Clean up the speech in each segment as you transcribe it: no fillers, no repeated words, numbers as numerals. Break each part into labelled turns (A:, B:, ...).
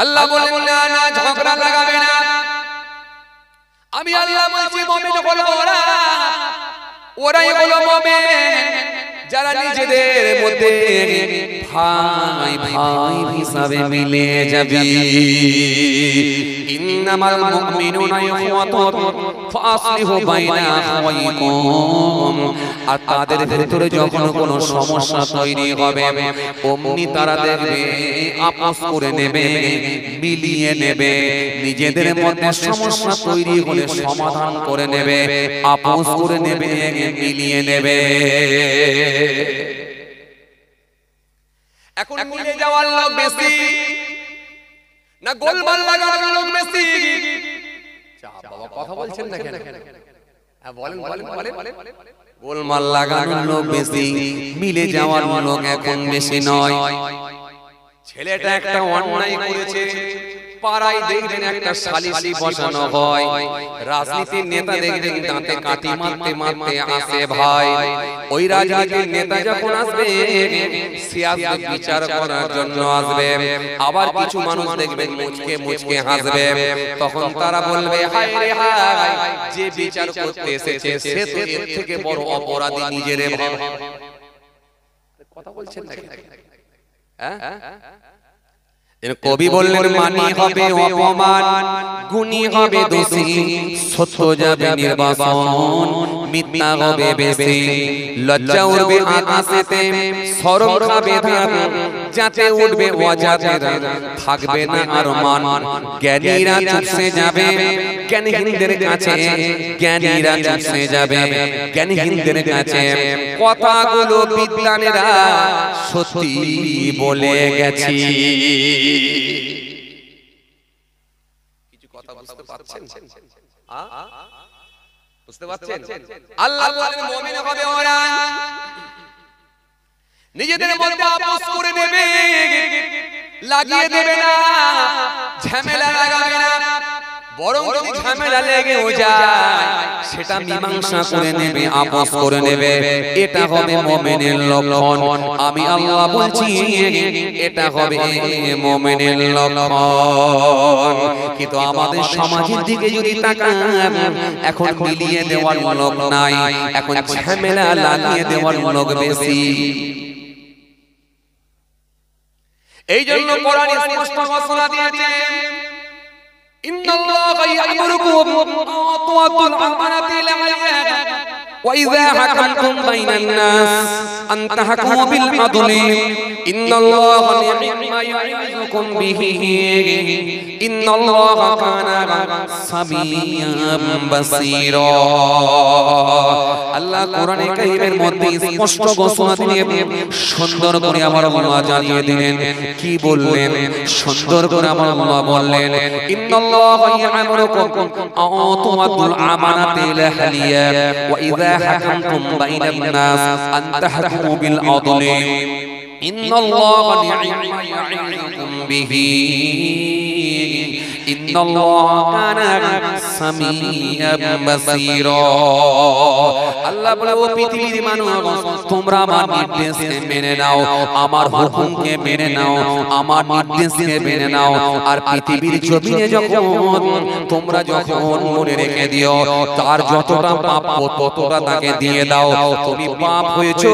A: আল্লাহ বলেন না না ঝগড়া লাগাবে না। আমি আল্লাহ বলছি মুমিন হলো ওরাই হলো মুমিন যারা নিজেদের মধ্যে ভাই ভাই হিসাবে মিলে যাবে। ইন্নামাল মুমিনুনা ইখওয়াতুন ফাসলিহু বাইনা আখাওয়াইকুম। আর তাদের ভিতরে যখন কোনো সমস্যা তৈরি হবে অমনি তারা দেখবে আপস করে নেবে, মিলিয়ে নেবে। নিজেদের মধ্যে সমস্যা তৈরি হলে সমাধান করে নেবে, আপস করে নেবে, মিলিয়ে নেবে। এখন মিলে যাওয়ার লোক বেশি না গোলমাল লাগানোর লোক বেশি? বাবা কথা বলছেন না কেন? বলেন বলেন বলেন। গোলমাল লাগানোর লোক বেশি, মিলে যাওয়ার লোক এখন বেশি নয়। ছেলেটা একটা অন্যায় করেছে, পাড়ায় দেখবেন একটা সালিসি বসানো হয়, রাজনীতির নেতা দেখবেন দাঁতে কাঠি মারতে মারতে আসে ভাই। ওই রাজনীতির নেতা যখন আসবে সিয়াসত বিচার করার জন্য আসবে, আবার কিছু মানুষ দেখবেন মুচকে মুচকে হাসবে। তখন তারা বলবে হায় রে হায়, যে বিচার করতে এসেছে সে তো এর থেকে বড় অপরাধী নিজেরে ভাবে। কথা বলছেন না হ্যাঁ? কবি বললেন মানি হবে অপমান, গুণী হবে দোষী, সত্য যাবে নির্বাসন, মিথ্যা হবে বেশি। লজ্জা উঠবে আকাশেতে, শরম খাবে ধান, যাতে উঠবে অজাতের, থাকবে না আর মান। জ্ঞানীরা চুপসে যাবে জ্ঞানীহীনদের কাছে, জ্ঞানীরা চুপসে যাবে জ্ঞানীহীনদের কাছে। কথাগুলো বিদ্বানেরা সত্যি বলে গেছি। কিছু কথা বুঝতে পারছেন? বুঝতে পারছেন? আল্লাহ বলেন মুমিন হবে ওরা নিজেদের মধ্যে আপস করে নেবে, লাগিয়ে দেবে না, ঝামেলা লাগাবে না। বরং যদি ঝামেলা লেগেও যায় সেটা মীমাংসা করে নেবে, আপস করে নেবে। এটা হবে মুমিনের লক্ষণ। আমি আল্লাহ বলছি এটা হবে মুমিনের লক্ষণ। কিন্তু আমাদের সমাজের দিকে যদি তাকান, এখন মিলিয়ে দেওয়ার লোক নাই, এখন ঝামেলা লাগিয়ে দেওয়ার লোক বেশি। এই জন্য কোরআন স্পষ্ট ঘোষণা দিয়েছে ইন্নাল্লাহা ইয়া'মুরুকুম আন তু'আদ্দুল আমানাতি ইলা আহলিহা ওয়া ইযা হাকামতুম বাইনান নাস আন তাহকুমু বিল আদলি ইন্নাল্লাহা নি'মা ইয়া'iযুকুম বিহি ইন্নাল্লাহা কানা সামিয়্যাম বাসীরা। আল্লাহ কোরআনে কারীমের মধ্যে স্পষ্ট ঘোষণা দিয়ে সুন্দর করে আমার আল্লাহ জানিয়ে দিলেন। কি বললেন? সুন্দর করে আমার আল্লাহ বললেন ইন্নাল্লাহা ইয়া'মুরুকুম আন তু'আদ্দুল আমানাতি ইলা আহলিহা ওয়া ইযা হাকামতুম বাইনান নাস আন তাহকুমু বিল আদলি ইন্নাল্লাহা নি'মা ইয়া'iযুকুম বিহি ইন্নাল্লাহা কানা সামিয়্যাম বাসীরা। আল্লাহ বলে ও পৃথিবীর মানুষ, তোমরা আমার নির্দেশকে মেনে নাও, আমার হুকুমকে মেনে নাও, আমার নির্দেশকে মেনে নাও। আর পৃথিবীর জমিনে যখন তোমরা যখন মনে রেখে দিও তার যতটা প্রাপ্য ততটা তাকে দিয়ে দাও। তুমি পাপ হয়েছো,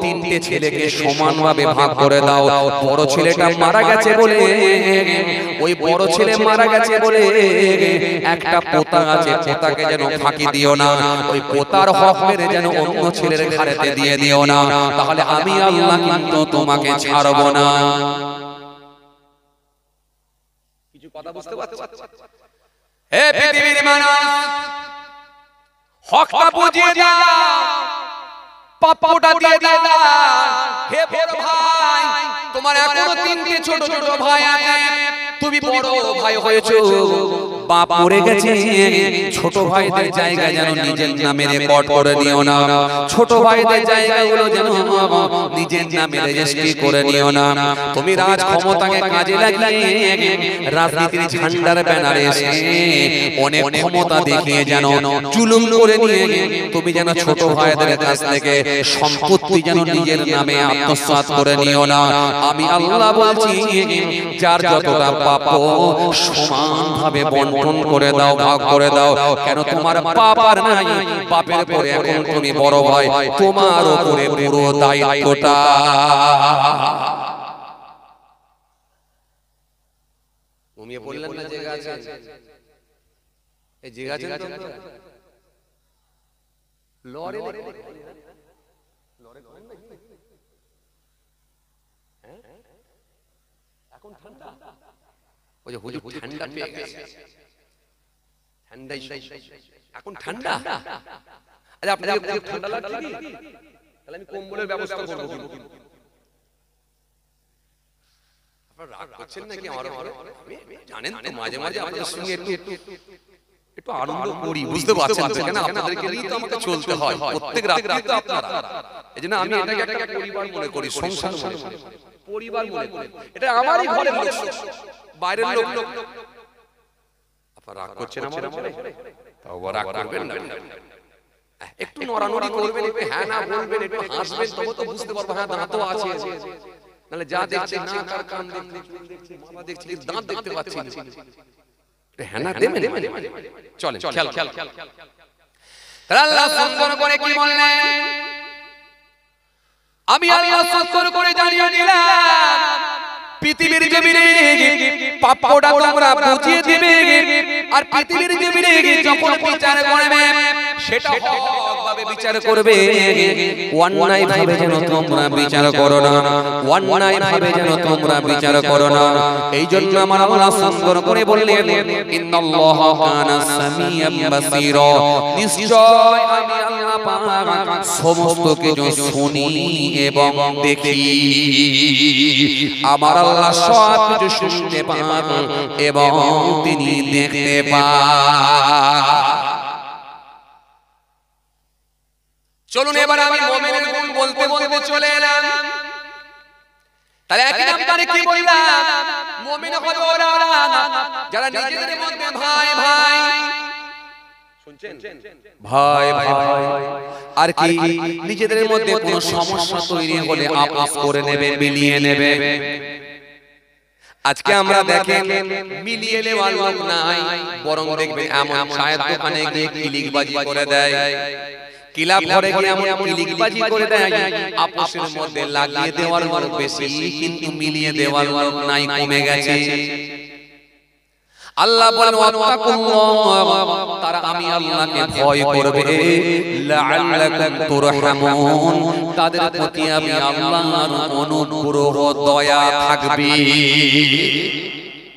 A: তিনটে ছেলেকে সমানভাবে ভাগ করে দাও। বড় ছেলেটা মারা গেছে বলে, ওই বড় ছেলে মারা গেছে বলে একটা পোতা আছে, পোতাকে যেন ফাঁকি দিও না। ওই পোতার হক মেরে যেন অন্য ছেলের ঘাড়েতে দিয়ে দিও না, তাহলে আমি আল্লাহ কিন্তু তোমাকে ছাড়ব না। কিছু কথা বুঝতে পারছো? হে পৃথিবীর মানুষ, হকটা বুঝিয়ে দাও, পাপটা দিয়ে দাও। হে বড় ভাই, তোমার এখনো তিনটে ছোট ছোট ভাই আছে, তুমি বড় ভাই হয়েছো, বাপ মরে গেছে, ছোট ভাইদের জায়গা যেন নিজের নামে রেকর্ড করে নিও না। ছোট ভাইদের জায়গাগুলো যেন নিজের নামে রেজিস্ট্রি করে নিও না। তুমি রাজ ক্ষমতাকে কাজে লাগিয়ে রাজনীতির ঝান্ডার ব্যানারে এসে অনেক ক্ষমতা দেখিয়ে যেন জুলুম করে নিয়ে তুমি যেন ছোট ভাইদের কাছ থেকে সম্পত্তি যেন নিজের নামে আত্মসাৎ করে নিও না। আমি আল্লাহ বলছি যার যতটা
B: প্রাপ্য সমানভাবে বন্টন করে দাও, ভাগ করে দাও। কেন তোমার বাপ আর নাই, বাপের পরে এখন তুমি বড় ভাই, তোমার উপরে পুরো দায়িত্বটা।
A: ঘুমিয়ে পড়লেন না? জেগে আছেন? এই জেগে আছেন তো? লড়ে এখন ঠান্ডা, ওই যে হুজুর ঠান্ডা পেয়ে গেছে, ঠান্ডাই এখন ঠান্ডা। আরে আপনাদের ঠান্ডা লাগছে কি? তাহলে আমি কম্বলের ব্যবস্থা করব। আপনারা রাগ করছেন নাকি আমার? জানেন তো মাঝে মাঝে আপনাদের সঙ্গে একটু আনন্দ করি, বুঝতে পারছেন তো? কেন আপনাদেরকে নিয়ে তো আমাকে চলতে হয় প্রত্যেক রাতে তো আপনারা। এজন্য আমি এটাকে একটা পরিবার মনে করি, সংসার মনে করি, পরিবার মনে করি। এটা আমারই ঘরের লোক, বাইরের লোক। আপনারা রাগ করছেন আমার উপরে? তাও রাগ করবেন না, একটু নড়ানড়ি করবেন, একটু হ্যাঁ না বলবেন, একটু হাসবেন, তবে তো বুঝতে পারবো হ্যাঁ দাঁতও আছে। নাহলে যা দেখছেন না, কার কান দেখছি, মাথা দেখছি, দাঁত দেখতে পাচ্ছি না, হ্যাঁ না দেবেন। চলেন খেল খেল। তাহলে আল্লাহ সুন্দর করে কি বললেন? আমি আল্লাহ সুন্দর করে জানিয়ে দিলাম পৃথিবীর জমিনে পাপটা তোমরা বুঝিয়ে দিবে, আর পৃথিবীর জমিনে যখন বিচার করবে সেটা হকভাবে বিচার করবে। অন্যায় ভাবে যেন তোমরা বিচার করো না, অন্যায় ভাবে যেন তোমরা বিচার করো না। এই জন্য আমার আল্লাহ সুন্দর করে বললেন ইন্নাল্লাহা কানা সামিয়াম বাসীরা, নিশ্চয় আমি আল্লাহ পাক সমস্ত কিছু শুনি এবং দেখি। আমার আল্লাহ সব কিছু শুনতে পান এবং তিনি দেখতে পান। চলুন এবার আমি মুমিনের গুণ বলতে বলতে চলে এলাম। তাহলে এক নম্বরে কি বললাম? মুমিন হবে ওরা যারা নিজেদের মধ্যে ভাই ভাই, শুনছেন? ভাই ভাই আর কি নিজেদের মধ্যে কোনো সমস্যা তৈরি হলে আপস করে নেবে, মিলিয়ে নেবে। আজকে আমরা দেখেন মিলিয়ে নেওয়ার লোক নাই, বরং দেখবেন এমন চায়ের দোকানে গিয়ে কিলিকবাজি করে দেয়, কিলাপ ঘরে গিয়ে এমন কিলিকবাজি করে দেয়, আপসের মধ্যে লাগিয়ে দেওয়ার লোক বেশি, কিন্তু মিলিয়ে দেওয়ার লোক নাই, কমে গেছে। আল্লাহ বলেন ওয়াত্তাকুল্লাহ, তারা আমি আল্লাহকে ভয় করবে, লাআল্লাকুম তুরহামুন, তাদের প্রতি আমি আল্লাহর অনুগ্রহ দয়া থাকবে।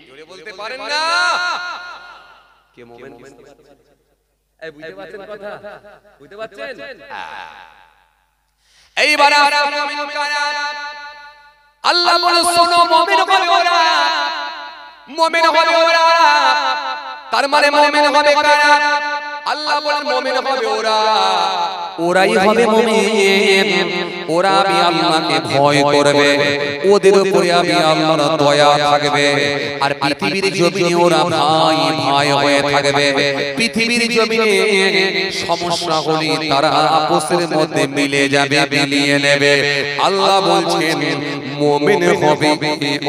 A: জোরে বলতে পারেন না? কে মুমিন? এই বুঝতে পারছেন কথা? বুঝতে পারছেন? এইবার মুমিন কারা? আল্লাহ বলে শোনো, মুমিন হবে ওরা, মুমিন হবে ওরা। তার মানে মুমিন হবে কারা? আল্লাহ বলেন মুমিন হবে ওরা, ওরাই হবে মুমিন। ওরা আমি আল্লাহকে ভয় করবে, ওদের উপরে আমি আল্লাহর দয়া থাকবে। আর পৃথিবীর জমিনে ওরা ভাই ভাই হয়ে থাকবে। পৃথিবীর জমিনে সমস্যা হলে তারা আপসের মধ্যে মিলে যাবে, মিলিয়ে নেবে। আল্লাহ বলছেন মুমিন হবে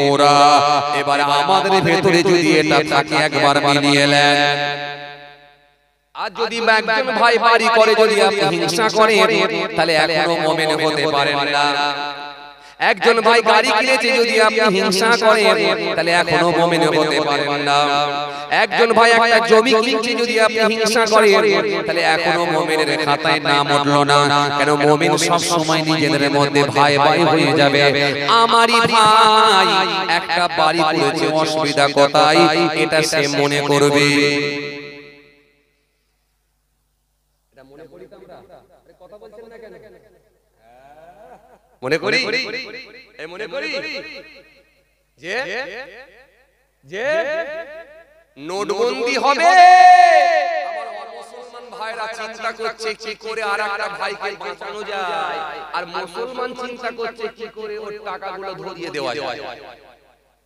A: ওরা। এবার আমাদের ভেতরে যদি এটা থাকে একবার মিলিয়ে নেন। আর যদি একজন ভাই বাড়ি করে যদি আপনি হিংসা করেন, তাহলে এখনো মুমিন হতে পারেন না। একজন ভাই গাড়ি কিনেছে যদি আপনি হিংসা করেন, তাহলে এখনো মুমিন হতে পারেন না। একজন ভাই একটা জমি কিনছে যদি আপনি হিংসা করেন, তাহলে এখনো মুমিনের খাতায় নাম উঠলো না। কেন? মুমিন সব সময় নিজেদের মধ্যে ভাই ভাই হয়ে যাবে। আমারই ভাই একটা বাড়ি করেছে, অসুবিধা কোথায়, এটা সে মনে করবে। মনে করি মনে করি যে যে নোটবন্দি হবে, আমার মুসলমান ভাইরা চিন্তা করছে কি করে আরেকটা ভাইকে বাঁচানো যায়, আর মুসলমান চিন্তা করছে কি করে ওর টাকাগুলো ধরিয়ে দেওয়া যায়।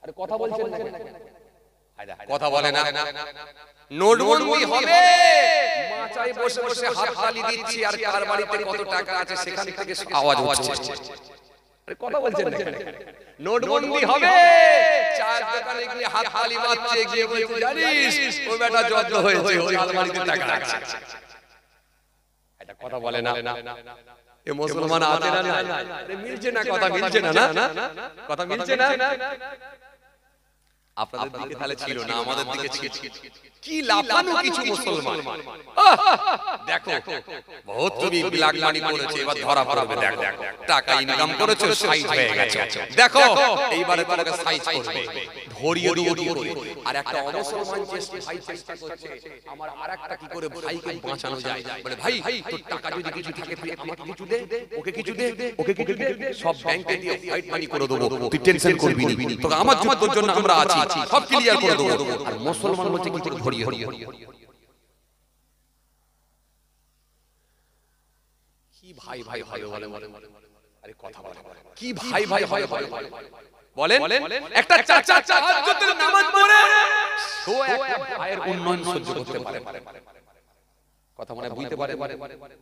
A: আর কথা বলছেন না, কথা বলে না। নোটবন্দি হবে, মাচায় বসে বসে হাততালি দিচ্ছি, আর কার বাড়িতে কত টাকা আছে সেখান থেকে আওয়াজ হচ্ছে। আরে কথা বলছেন না কেন? নোটবন্দি হবে, চায়ের দোকানে গিয়ে হাত তালি মারছে, গিয়ে বলছে জানিস ও বেটা জব্দ হয়েছে, ওই আলমারিতে টাকা রাখছে। এটা কথা বলে না? এ মুসলমান আছে না না? আরে মিলছে না, কথা মিলছে না, না কথা মিলছে না। আপনাদের দিকে তাহলে ছিল না, আমাদের দিকে ছিল। কি লাফানো কিছু মুসলমান, দেখো বহুত তুমি ব্ল্যাক মানি করেছে, এবার ধরা পড়বে। দেখো টাকা ইনকাম করেছো, সাইজ হয়ে গেছে, দেখো এইবারে তোমাকে সাইজ করবে, ধরিয়ে ধরিয়ে। আর একটা অমুসলমান চেষ্টা করছে আমার আরেকটা কি করে ভাইকে বাঁচানো যায়, বলে ভাই তোর টাকা যদি কিছু থাকে তুই আমাকে কিছু দে, ওকে কিছু দে, ওকে কিছু দে, সব ব্যাংকে দিয়ে হোয়াইট মানি করে দেবো, তুই টেনশন করবি না, তোকে আমার যুদ্ধের জন্য আমরা আছি, সব ক্লিয়ার করে দেবো। আর মুসলমান বলছে কি করে ধরিয়ে ধরিয়ে। কি ভাই ভাই হয় বলে, আরে কথা বলে কি ভাই ভাই হয় বলেন। একটা চাচা তাহাজ্জুদের নামাজ পড়ে সো একটা ভাইয়ের উন্নয়ন সহ্য করতে পারে, কথা মনে বুঝতে পারে,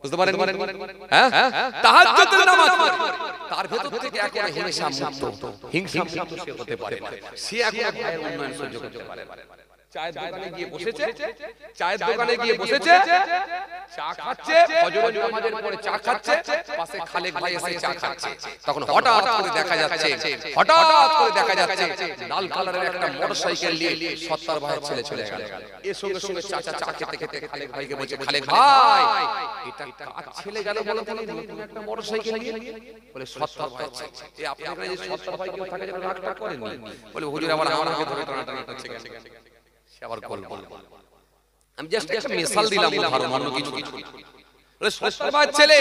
A: বুঝতে পারেন? হ্যাঁ, তাহাজ্জুদের নামাজ পড়ে তার ভেতর থেকে একেবারে হিংসা মুক্ত সে হতে পারে, সে একেবারে ভাইয়ের উন্নয়ন সহ্য করতে পারে। চায়ের দোকানে গিয়ে বসেছে, চা খাচ্ছে, ফজরের নামাজের পরে চা খাচ্ছে, পাশে খালেক ভাই এসে চা খাচ্ছে। তখন হঠাৎ করে দেখা যাচ্ছে লাল কালারের একটা মোটরসাইকেল নিয়ে সত্তার ভাইয়ের ছেলে চলে গেল। এর সঙ্গে সঙ্গে চাচা চা খেতে খেতে খালেক ভাইকে বলছে, খালেক ভাই এটা কার ছেলে গেল বলো তো, নতুন একটা মোটরসাইকেল নিয়ে? বলে সত্তার ভাই। এই আপনার এখানে যে সত্তার ভাই কেউ থাকে যেন রাগটা করেননি? বলে হুজুর আবার আমাকে ধরে টানাটানি করছে কেন? আবার গল্প আমি জাস্ট একটা মিসাল দিলাম, উদাহরণ, অন্য কিছু বলে সত্তার ছেলে,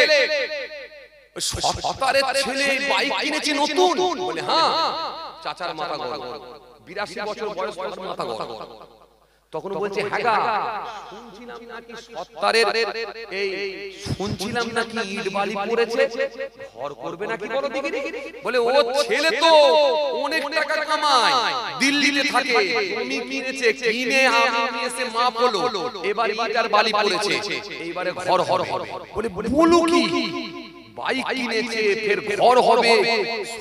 A: ওই সত্তারের ছেলে বাইক কিনেছে নতুন। বলে হ্যাঁ। চাচার মাথা গরম, 82 বছর বয়স, মাথা গরম। তখন বলছে হ্যাঁ গা, শুনছিলাম নাকি সত্তারের শুনছিলাম নাকি ইট বালি পড়েছে, ঘর করবে নাকি বলো দেখি। বলে ও ছেলে তো অনেক টাকা কামায়, দিল্লিতে থাকে, জমি কিনেছে, কিনে আমি এসে মাপ হলো, এবার ইট আর বালি পড়েছে, এইবারে ঘর হবে। বলে বলো কি, বাইক কিনেছে ফের ঘর হবে,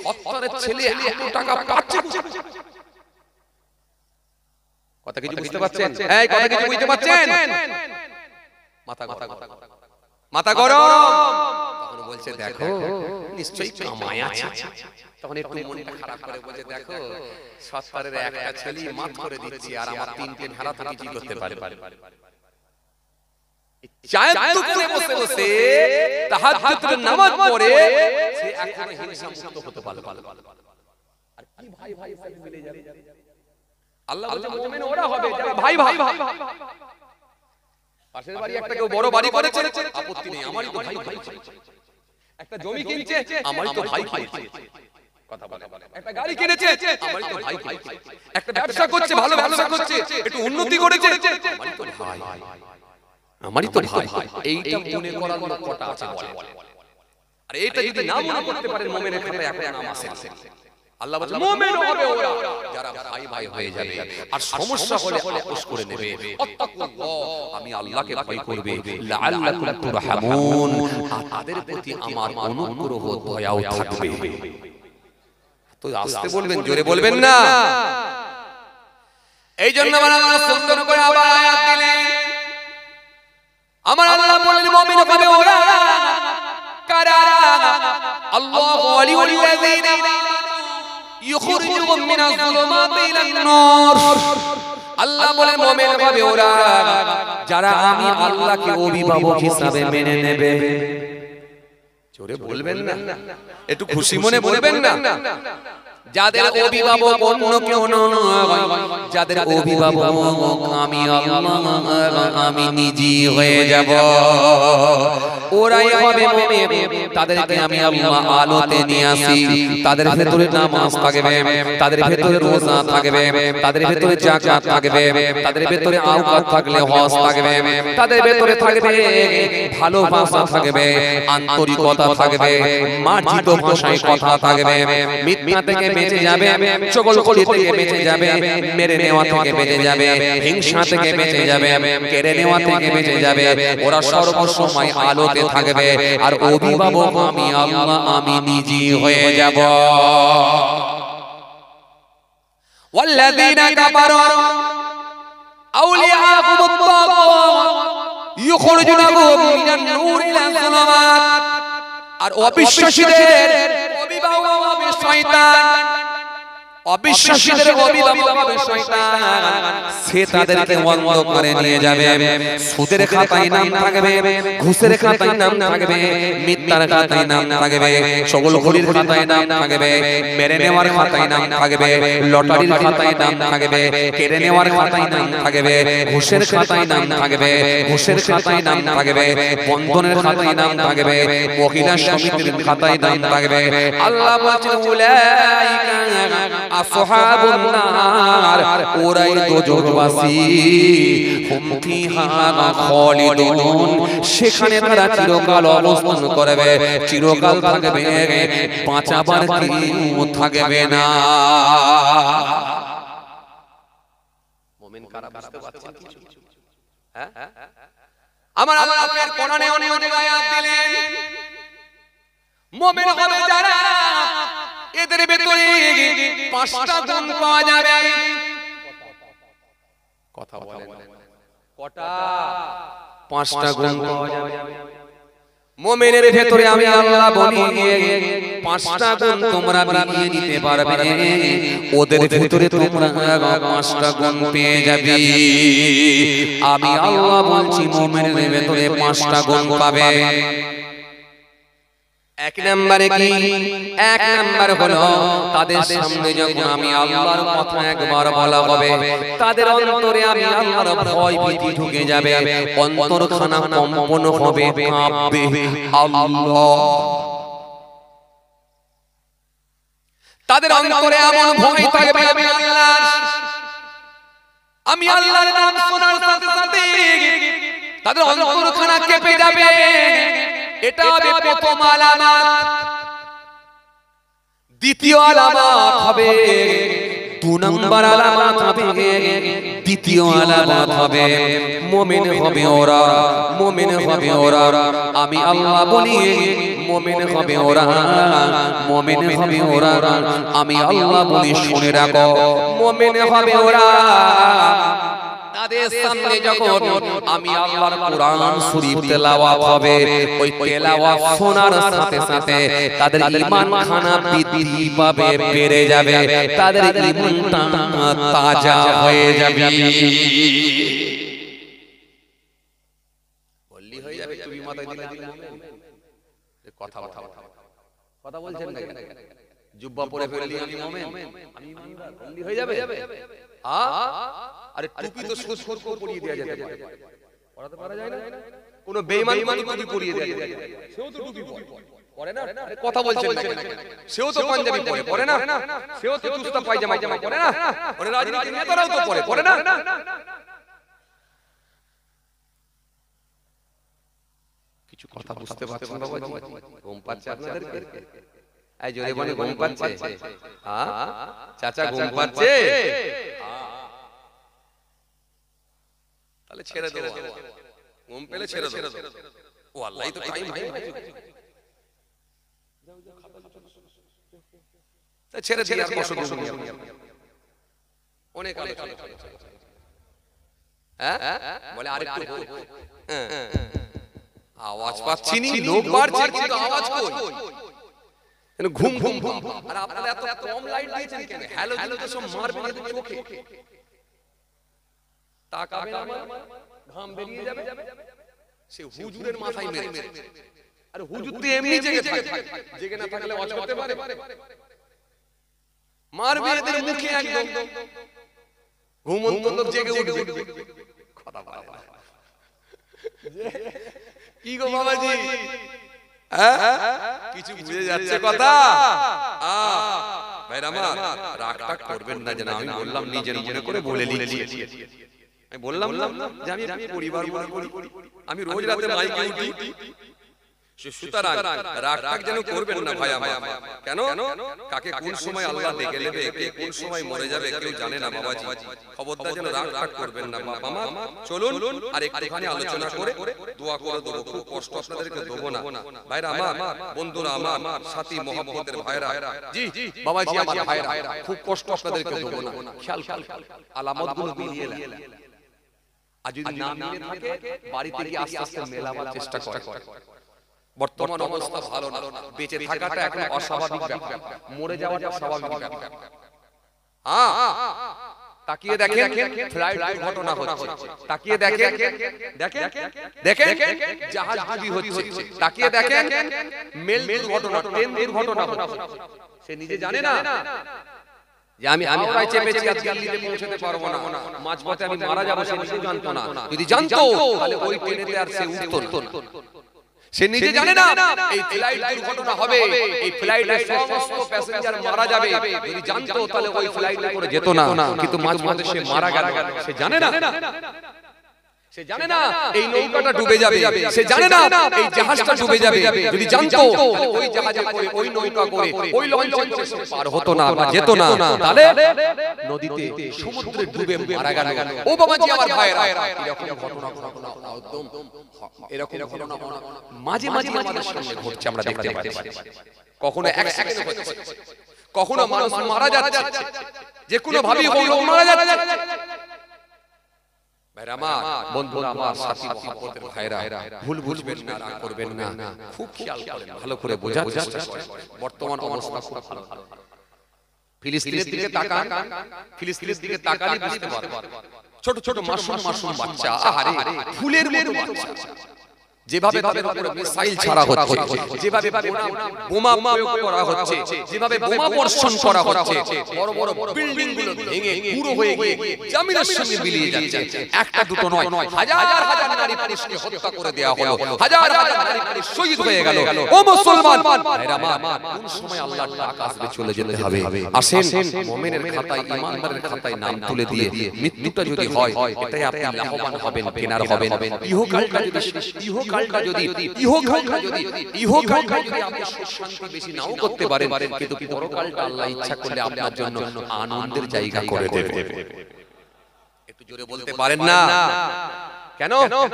A: সত্তারের ছেলে এত টাকা পাচ্ছে? কথা কিছু বুঝতে পারছেন? এই কথা কিছু বুঝতে পারছেন? মাথা গরম। তখন বলছে দেখো নিশ্চয়ই কামাই আছে। তখন একটু মনটা খারাপ করে বলছে দেখো সত্তারের একটা ছেলে মাত করে দিচ্ছি, আর আমার তিনটে ভেড়া তো কিছু করতে পারে। চায়ের দোকানে বসে বসে তাহাজ্জুদের নামাজ পড়ে সে এখনো হিংসা মুক্ত হতে পারল। আর কি ভাই ভাই মিলে যাবে। আল্লাহ বলছে মুমিন ওরা হবে যারা ভাই ভাই। পাশের বাড়ি একটা কেউ বড় বাড়ি করেছে, আপত্তি নেই, আমারই তো ভাই ভাই। একটা জমি কিনছে, আমারই তো ভাই ভাই। কথা বলে একটা গাড়ি কিনেছে, আমারই তো ভাই ভাই। একটা ব্যবসা করছে, ভালো ব্যবসা করছে, একটু উন্নতি করেছে, আমারই তো ভাই, আমারই তো ভাই। এইটা মনে করার লোক কটা আছে বলে? আর এইটা যদি না মনে করতে পারেন মুমিনের খাতায় একটা নাম আছে। আল্লাহ বলে মুমিন হবে ওরা যারা ভাই ভাই হয়ে যাবে, আর সমস্যা হলে আপোষ করে নেবে। আত্তাকুল্লাহ, আমি আল্লাহকে ভয় করবে, লাআল্লাকুম তুরহামুন, আর তাদের প্রতি আমার অনুগ্রহ দয়াও থাকবে। তো আস্তে বলবেন, জোরে বলবেন না। এই জন্য আল্লাহ সুন্দর করে আবার আয়াত দিলেন, আমার আল্লাহ বলেন মুমিন হবে ওরা কারা, আল্লাহু ওয়ালিউল্লাযীনা ইখরিজুহুম মিনাজ যুলুমাতি ইলান নূর। আল্লাহ বলেন মুমিন হবে ওরা যারা আমি আল্লাহকে অভিভাবক হিসাবে মেনে নেবে। জোরে বলবেন না, একটু খুশি মনে বলবেন না। যাদের অভিভাবক অন্য কেউ নয়, যাদের অভিভাবক আমি আল্লাহ, আমি নিজে হয়ে যাব, ওরাই হবে মুমিন। তাদেরকে আমি আল্লাহ আলোতে নিয়ে আসি, তাদের ভেতরে নামাজ থাকবে, তাদের ভেতরে রোজা থাকবে, তাদের ভেতরে যাকাত থাকবে, তাদের ভেতরে আওকাত থাকলে হজ থাকবে, তাদের ভেতরে থাকবে ভালোবাসা থাকবে, আন্তরিকতা থাকবে, মার্জিত ভাষায় কথা থাকবে, মিথ্যা থেকে
B: বেঁচে যাবে, চগলখড়ি থেকে বেঁচে যাবে, মেরে নেওয়া থেকে বেঁচে যাবে, হিংসা থেকে বেঁচে যাবে, কেড়ে নেওয়া থেকে বেঁচে যাবে। ওরা সর্বসময় আলোতে থাকবে। আর অভিভাবক আমি আল্লাহ, আমি নিজে হয়ে যাব।
A: ওয়াল্লাযীনা কাফারু আউলিয়াহুমুত তাগুত ইউখরিজুনাহুম মিনান নূর ইলা যুলুমাত। আর অবিশ্বাসীদের অভিভাবক হবে শয়তান, অবিশ্বাসীদের অভিভাবক হবে শয়তান।
B: সে তাদেরকে অন্ধকারে নিয়ে যাবে। সুদের খাতায় নাম থাকবে, ঘুষের খাতায় নাম থাকবে, মিথ্যার খাতায় নাম থাকবে, চগলখড়ির খাতায় নাম থাকবে, মেরে নেওয়ার খাতায় নাম থাকবে, লটারির খাতায় নাম থাকবে, কেড়ে নেওয়ার খাতায় নাম থাকবে, ঘুষের খাতায় নাম থাকবে, ঘুষের খাতায় নাম থাকবে, বন্ধনের খাতায় নাম থাকবে, মহিলা সমিতির খাতায় নাম থাকবে। আল্লাহ বলেন উলাইকা আসহাবুন নার, ওরাই দোজখবাসী, হুম ফিহা খালিদুন, সেখানে তারা চিরকাল অবস্থান করবে, চিরকাল থাকবে, বাঁচাবার কেউ থাকবে না।
A: মুমিন কারা বুঝতে পারছেন কিছু? হ্যাঁ, আমার আল্লাহ আপনার কোরআনে অনেক অনেক আয়াত দিলেন। মুমিন হবে যারা, এদের ভিতরে 5টা গুণ পাওয়া যাবে। কথা বলেন, কটা?
B: 5টা গুণ পাওয়া যাবে।
A: মুমিনের ভিতরে আমি আল্লাহ বলি
B: 5টা গুণ তোমরা বিলিয়ে দিতে পারবে, ওদের ভিতরে তোমরা 5টা গুণ পেয়ে যাবে। আমি আল্লাহ বলছি মুমিনের ভিতরে 5টা গুণ পাবে।
A: এক নম্বরে কি?
B: এক নাম্বার হলো তাদের সামনে যখন আমি আল্লাহর কথা একবার বলা হবে, তাদের অন্তরে আমি আল্লাহর ভয় ভীতি ঢুকে যাবে, অন্তরখানা কম্পন হবে, কাঁপবে। আল্লাহ,
A: তাদের অন্তরে এমন ভয় থাকবে আমি আল্লাহর নাম শোনার সাথে সাথে তাদের অন্তরখানা কেঁপে যাবে। এটা হবে প্রথম আলামত। দ্বিতীয় আলামত হবে,
B: 2 নাম্বার আলামত হবে, দ্বিতীয় আলামত হবে, মুমিন হবে ওরা, মুমিন হবে ওরা। আমি আল্লাহ বলি মুমিন হবে ওরা, মুমিন হবে ওরা। আমি আল্লাহ বলি শুনে রাখো, মুমিন হবে ওরা। তাদের সামনে যখন আমি আল্লাহর কোরআন শরীফ তেলাওয়াত হবে, ওই তেলাওয়াত শোনার সাথে সাথে তাদের ঈমান খানা বৃদ্ধি পাবে, বেড়ে যাবে, তাদের ঈমানটা তাজা হয়ে যাবে।
A: বললি হয়ে যাবে, তুমি মাথায় দিলে কথা কথা বলছেন না কেন? জুব্বা পরে ফেললি আমি মুমিন, আমি ইমানদার, বললি হয়ে যাবে? আরে টুপি তো সুদ পরিয়ে দেয়া যেতে পারে, পড়াতে পারা যায় না? কোন বেঈমান টুপি পরিয়ে দেয়া যায়, সেও তো টুপি পরে না? আরে কথা বলছেন না কেন? সেও তো পাঞ্জাবি পরে না? সেও তো জুতা পায়জামা পরে না? ওরে রাজনীতির নেতারাও তো পরে না? কিছু কথা বুঝতে পারছেন বাবাজি? ঘুম পাচ্ছে আপনাদেরকে? এই জোরে বলে ঘুম পাচ্ছে? চাচা ঘুম পাচ্ছে? তাহলে ছেড়ে দাও, ঘুম পেলে ছেড়ে দাও। ও আল্লাহই তো টাইম হয়, ছেড়ে দিয়ে আর কষ্ট করুন। অনেক আলোচনা বলে আরেকটু আওয়াজ পাচ্ছি নি, লোক বাড়ছে কিন্তু আওয়াজ কই? ঘুম ঘুম ঘুম। আর আপনারা এত কম লাইট দিয়েছেন কেন? হ্যালোজেন তো সব মারবে না চোখে, তাকাবে না, ঘাম বেরিয়ে যাবে। সে হুজুরের মাথায় মেরে, আর হুজুর তো এমনি জেগে থাকে, জেগে না থাকলে ওয়াজ করতে পারে? মারবে এদের মুখে একদম, ঘুমন্ত লোক জেগে উঠবে। কথা বলা কি গো বাবাজি, কিছু বুঝে যাচ্ছে কথা? ভাইরা আমার রাগ টাগ করবেন না, যেন আমি বললাম নিজের মনে করে বলে লিখছি। আমি বললাম না যে আমি পরিবার বলি, আমি রোজ রাতে মাইকে উঠি, সুতরাং রাগ যেন করবেন না ভাই আমার। কেন? কাকে কোন সময় আল্লাহ ডেকে নেবে, কে কোন সময় মরে যাবে কেউ জানে না বাবাজি। খবরদার যেন রাগ করবেন না বাবা মা। চলুন আর একটুখানি আলোচনা করে দোয়া করে দেবো। খুব কষ্ট আপনাদেরকে দেবো না ভাইরা আমার, বন্ধুরা আমার, সাথী মহব্বতের ভাইরা। জি বাবাজি আমার ভাইরা, খুব কষ্ট আপনাদেরকে দেবো না। খেয়াল আলামতগুলো মিলিয়ে নেন। আর যদি না মিলে থাকে বাড়িতে গিয়ে আস্তে আস্তে মেলাবার চেষ্টা করেন। বর্তমান অবস্থা ভালো না, বেঁচে থাকাটা এখন অস্বাভাবিক ব্যাপার, মরে যাওয়াটা স্বাভাবিক ব্যাপার। তাকিয়ে দেখেন ফ্লাইট দুর্ঘটনা হচ্ছে, তাকিয়ে দেখেন জাহাজ ডুবি হচ্ছে, তাকিয়ে দেখেন মেল দুর্ঘটনা, ট্রেন দুর্ঘটনা হচ্ছে। সে নিজে জানে না যে আমি ওরাই চেপেছি আজ দিল্লিতে পৌঁছতে পারবো না, মাঝপথে আমি মারা যাবো, সে নিজে জানতো না। যদি জানতো তাহলে ওই ট্রেনেতে আর সে উঠতো না। সে নিজে জানে না এই ফ্লাইট দুর্ঘটনা হবে, এই ফ্লাইটে সমস্ত প্যাসেঞ্জার মারা যাবে। যদি জানতো তাহলে ওই ফ্লাইটে করে যেত না, কিন্তু মাঝপথে সে মারা গেল। সে জানে না, সে জানে না এই নৌকাটা ডুবে যাবে, সে জানে না এই জাহাজটা ডুবে যাবে। যদি জানতো ওই জাহাজে করে, ওই নৌকা করে, ওই লঞ্চে সে পার হতো না বা যেত না, তাহলে নদীতে সমুদ্রে ডুবে মারা গেল। ও বাবাজি আমার ভাইরা, এরকম ঘটনা একদম এরকম ঘটনা মাঝে মাঝে আমাদের সামনে ঘটছে, আমরা দেখতে পাচ্ছি। কখনো এক সেকেন্ডে হচ্ছে, কখনো মানুষ মারা যাচ্ছে, যে কোনো ভাবে মারা যাচ্ছে। ভাইরা আমার, বন্ধুরা আমার, সাথী মহব্বতের ভাইরা, ভুল বুঝবেন না, রাগ করবেন না, খুব খেয়াল করেন, ভালো করে বোঝার চেষ্টা করেন। বর্তমান অবস্থা খুব ভালো। ফিলিস্তিনের দিকে তাকান, ফিলিস্তিনের দিকে তাকালে বুঝতে পারবেন ছোট ছোট মাসুম বাচ্চা, আহারে ফুলের মতো বাচ্চা, যেভাবে তাদের উপরে মিসাইল ছাড়া হচ্ছে, যেভাবে বোমা প্রয়োগ করা হচ্ছে, যেভাবে বোমা বর্ষণ করা হচ্ছে, বড় বড় বিল্ডিং গুলো ভেঙে পুরো হয়ে গিয়ে জমিনের সঙ্গে মিলিয়ে যাচ্ছে। একটা দুটো নয়, হাজার হাজার নারী পুরুষকে হত্যা করে দেওয়া হলো, হাজার হাজার নারী পুরুষ শহীদ হয়ে গেল। ও মুসলমান ভাইরা আমার, কোন সময় আল্লাহর ডাক আসবে, চলে যেতে হবে। আসেন মুমিনের খাতায়, ঈমানদারের খাতায় নাম তুলে দিয়ে মৃত্যুটা যদি হয়, এটাই আপনি লাভবান হবেন, কেনার হবেন। ইহকালটা যদি আপনি শান্তি বেশি নাও করতে পারেন, কিন্তু পরকালটা আল্লাহ ইচ্ছা করলে আপনার জন্য আনন্দের জায়গা করে দেবে। একটু জোরে বলতে পারেন না কেন?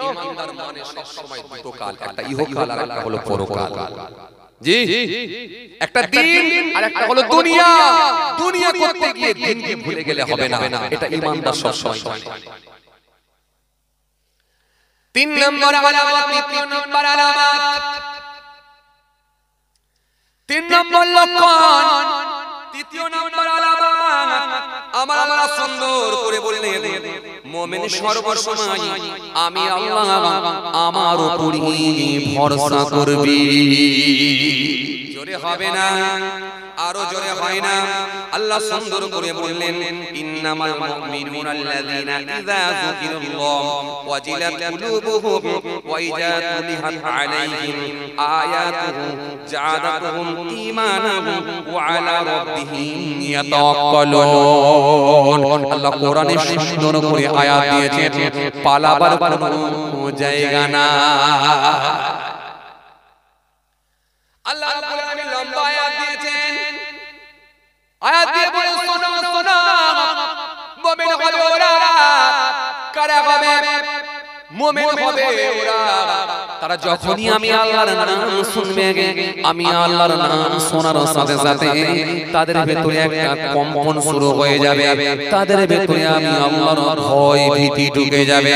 A: ঈমানদার মানে সব সময় দুটো কাল, একটা ইহকাল আর একটা হলো পরকাল। জি, একটা দিন আর একটা হলো দুনিয়া। দুনিয়া করতে গিয়ে দিনকে ভুলে গেলে হবে না, এটা ঈমানদার সব সময় জানে। 3 নম্বর আলামত, 3 নম্বর আলামত, 3 নম্বর লক্ষণ, 3 নম্বর আলামত আমার আল্লাহ সুন্দর করে বললেন, মুমিন সর্বসময় আমি আল্লাহ আমার উপরই ভরসা করবি। জোরে হবে না, আরো জোরে হয় না। আল্লাহ সুন্দর করে বললেন, ইন্নামাল মুমিনুনা আল্লাযীনা ইযা যুকিরাল্লাহ ওয়াজিলাত কুলুবুহুম ওয়া ইযা তুলিয়াত আলাইহিম আয়াতুহু জাআদাতুহুম ঈমানান ওয়া আলা রাব্বিহিম ইয়াতাওয়াক্কালুন। আল্লাহ কোরআনে সুন্দর করে আয়াত দিয়েছেন, পালাবার কোনো জায়গা না। আল্লাহ রাব্বুল আলামিন লম্বা আয়াত দিয়েছেন, আয়াত দিয়ে বলে শোনো শোনো, মুমিন হবে ওরা। কারা হবে? মুমিন হবে ওরা তারা যখনই আমি আল্লাহর নাম শুনবে, আমি আল্লাহর নাম শোনার সাথে সাথে তাদের ভেতরে একটা কম্পন শুরু হয়ে যাবে, তাদের ভেতরে আমি আল্লাহর ভয় ভীতি ঢুকে যাবে।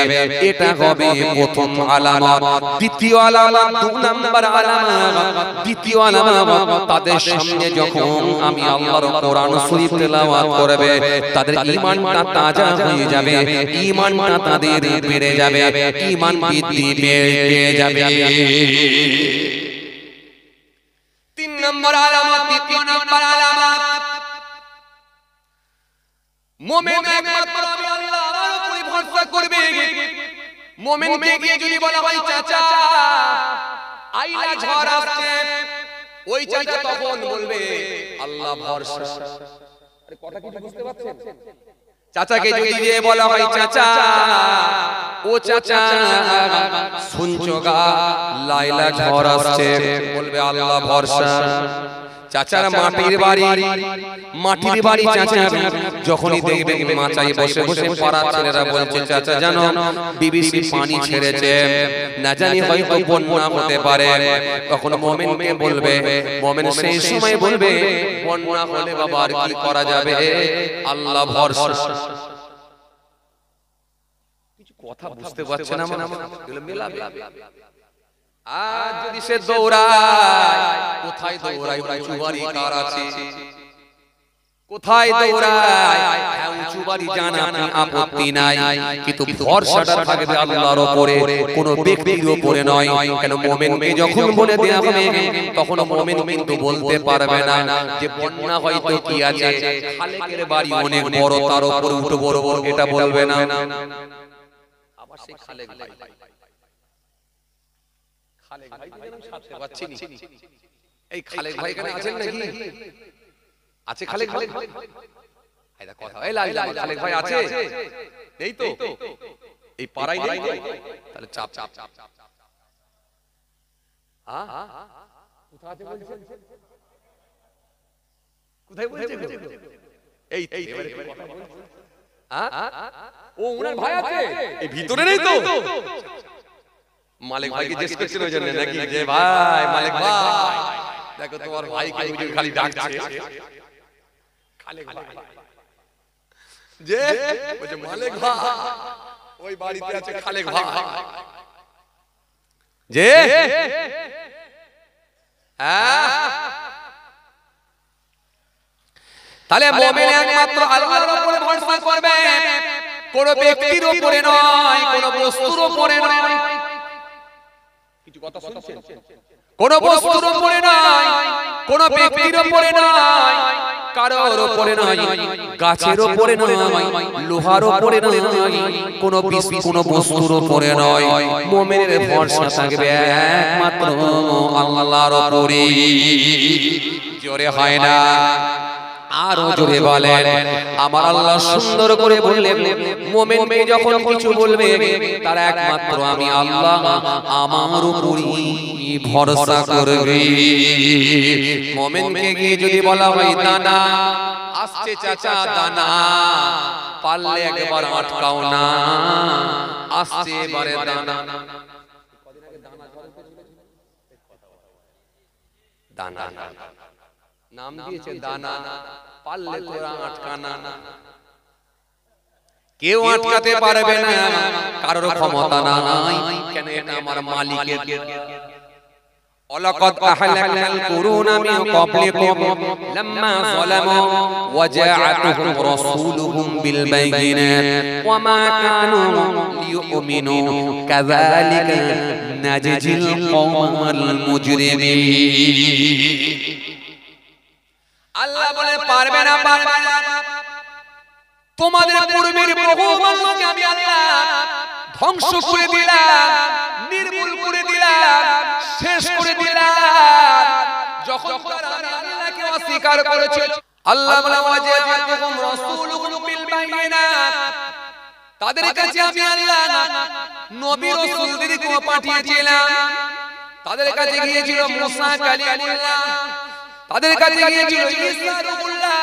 A: এটা হবে প্রথম আলামত। দ্বিতীয় আলামত, 2 নম্বর আলামত, দ্বিতীয় আলামত, তাদের সামনে যখন আমি আল্লাহর কোরআন শরীফ তেলাওয়াত করবে, তাদের ঈমানটা তাজা হয়ে যাবে, ঈমানটা তাদের বেড়ে যাবে, ঈমান বৃদ্ধি পেয়ে যাবে। 3 নম্বর আলামত, 3 নম্বর আলামত, মুমিন একমাত্র আমি আল্লাহর উপরে ভরসা করবে। মুমিনকে গিয়ে যদি বলা হয় চাচা আইলা ঝড় আসছে, ওই চাচা তখন বলবে আল্লাহ ভরসা। আরে কথা কি বুঝতে পারছেন? চাচাকে যদি গিয়ে বলা হয় চাচা
B: ও চাচা শুনছো গা লাইলা ঝড় আসছে, বলবে আল্লাহ ভরসা। চাচার মাটির বাড়ি চাচা যখনই দেখবেন মাচায় বসে বসে পাড়ার ছেলেরা বলছে চাচা জানো বিবিসি পানি ছেড়েছে, না জানি হয়তো বন্যা হতে পারে। তখন মুমিনকে বলবে, মুমিন সেই সময় বলবে বন্যা হলে বাবা আর কি করা যাবে, আল্লাহ ভরসা। কিছু কথা বুঝতে পারছেন না মানে এগুলো মেলাবে। আর যদি সে দৌড়ায়, কোথায় দৌড়ায়? উঁচু বাড়ি কার আছে? কোথায় দৌড়ায়? হ্যাঁ উঁচু বাড়ি জানা আপনি আপত্তি নাই, কিন্তু ভরসাটা থাকবে আল্লাহর উপরে, কোনো ব্যক্তির উপরে নয়। কেন মুমিনকে যখন বলে দেয়া হবে তখন মুমিন কিন্তু বলতে পারবে না যে বন্যা হয়তো কি আছে, খালেকের বাড়ি অনেক বড় তার উপর উঠে বড় বড়, এটা বলবে না। আবার সেই খালেক ভাই এই খালেক ভাই এখানে আছেন নাকি? আছে খালেক ভাই? এটা কথা এই লাইলা খালেক ভাই আছে? এই তো এই পাড়ায় নেই, তাহলে চাপ কোথায় বলছেন? এই ও উনার ভাই আছে এই ভিতরে নেই তো? মালিক ভাইকে জিজ্ঞেস করছেন ওই জন্য নাকি যে ভাই মালিক ভাই দেখো তোমার ভাইকে খালি ডাকছে খালেক ভাই, যে বলে মালিক ভাই ওই বাড়িতে আছে খালেক ভাই, যে তাহলে মুমিন একমাত্র আল্লাহর উপরে ভরসা করবে, কোন ব্যক্তির উপরে নয়, কোন বস্তুর উপরে নয়। কিছু কথা শুনছেন? কোন বস্তুর উপরে নয়, কোন ব্যক্তির উপরে নয়, কারোর উপরে নয়, গাছের উপরে নয়, লোহার উপরে নয়, কোন বস্তুর উপরে নয়। মুমিনের ভরসা থাকবে একমাত্র আল্লাহর উপরে। জোরে হয় না, আরো জোরে বলেন। আমার আল্লাহ সুন্দর করে বললেন মুমিনকে যখন কিছু বলবে তারা একমাত্র আমি আল্লাহ আমার উপরই ভরসা করবে। মুমিনকে গিয়ে যদি বলা হয় দানা আসছে চাচা দানা, পারলে একবার আটকাও না, আসছে এবারে দানা। দানা নাম দিয়েছে দানা, পারলে তোরা আটকানা। কেউ আটকাতে পারবে না, কারোর ক্ষমতা নাই, কেন এটা আমার মালিকের। ওয়ালাকাদ আহলাকনাল কুরুনা মিন ক্বাবলিকুম লাম্মা যালামু ওয়া জাআতুহুম রাসূলুহুম বিল বাইয়িনাত ওয়া মা কানু লিয়ুমিনু কাযালিকা নাজজিল কওমাল মুজরিমিন। আল্লাহ বলে পারবে না, পারবে না। তোমাদের পূর্বের বহু মানুষকে আমি আল্লাহ ধ্বংস করে দিলাম, নির্মূল করে দিলাম, শেষ করে দিলাম। যখন তারা আল্লাহকে অস্বীকার করেছে, আল্লাহ বলে ওয়াজাআতুহুম রাসূলুহুম বিল বাইয়িনাত, তাদের কাছে আমি আল্লাহ নবী রাসূলদেরকে পাঠিয়েছিলাম। তাদের কাছে গিয়েছিল মুসা কালিমুল্লাহ, তাদের কাছে গিয়েছিল ঈসা রূহুল্লাহ,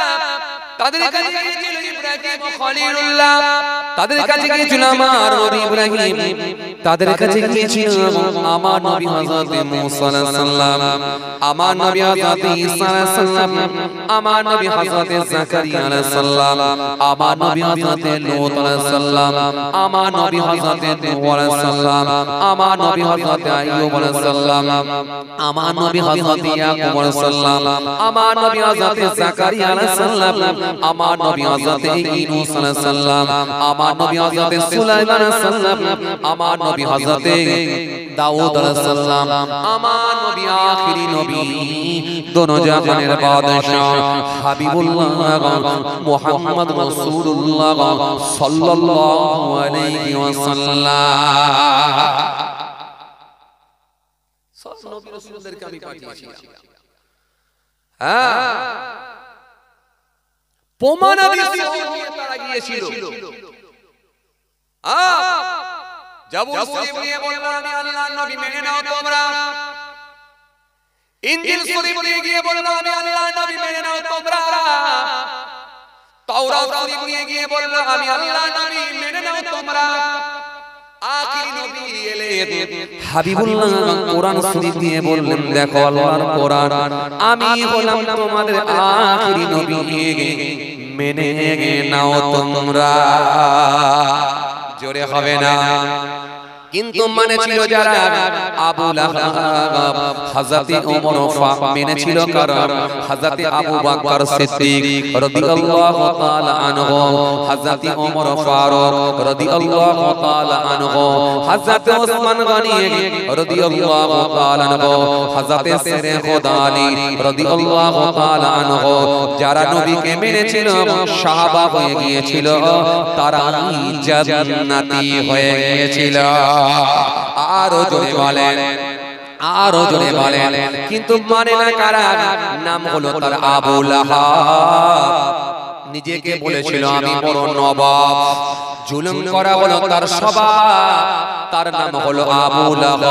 B: তাদের কাছে গিয়েছিল ইব্রাহিম খলিলুল্লাহ, তাদের কাছে গিয়েছিল আমার নবী ইব্রাহিম, তাদের কাছে গিয়েছিল আমার নবী হযরত মুসা আলাইহিস সালাম, আমার নবী হযরত ঈসা আলাইহিস সালাম, আমার নবী হযরত যাকারিয়া আলাইহিস সালাম, আমার নবী হযরত লূত আলাইহিস সালাম, আমার নবী হযরত নূহ আলাইহিস সালাম, আমার নবী হযরত আইয়ুব আলাইহিস সালাম, আমার নবী হযরত ইয়াকুব আলাইহিস সালাম, আমার নবী হযরত যাকারিয়া আলাইহিস সালাম, আমার নবী হযরত ইউনূস আলাইহিস সালাম, আমার নবী হযরত সুলাইমান আলাইহিস সালাম, আমার নবী হযরত দাউদ আলাইহিস সালাম, আমার নবী আখিরি নবী দোনো জাহানের বাদশা হাবিবুল্লাহ মুহাম্মদ রাসূলুল্লাহ সাল্লাল্লাহু আলাইহি ওয়াসাল্লাম। সব নবী রাসূলদেরকে আমি পাঠিয়েছি। প্রমাণ আমি তারা গিয়েছিল।
A: জাবুর শরীফ নিয়ে বলবো আমি আল্লাহর নবী মেনে নাও তোমরা ইনজিল শরীফ নিয়ে গিয়ে বলবো আমি আল্লাহর নবী মেনে নাও তোমরা তাওরাত শরীফ নিয়ে গিয়ে বলবো আমি আল্লাহর নবী মেনে নাও তোমরা আখির নবী এলেন
B: হাবিবুল্লাহ কোরআন শরীফ দিয়ে বললেন দেখো আল্লাহর কোরআন আমি হলাম তোমাদের আখিরি নবী মেনে নাও তোমরা
A: জোরে হবে না
B: কিন্তু মানে ছিল যারা আবু লাহাব হযরত ওমর মেনে ছিল কারণ হযরত আবু বকর সিদ্দিক রাদিয়াল্লাহু তাআলা আনহু হযরত ওমর ফারুক রাদিয়াল্লাহু তাআলা আনহু হযরত ওসমান গনি রাদিয়াল্লাহু তাআলা আনহু হযরত শেরে খোদা আলী রাদিয়াল্লাহু তাআলা আনহু যারা নবীকে মেনেছিল সাহাবা হয়ে গিয়েছিল তারা জান্নাতি হয়ে গিয়েছিল আরো জোরে বলেন আরো জোরে বলেন কিন্তু মানে না কারা নাম হলো তার আবু লাহাব নিজেকে বলেছিল আমি বড় নবাব জুলুম করা হলো তার স্বভাব তার নাম হলো আবু লাহাব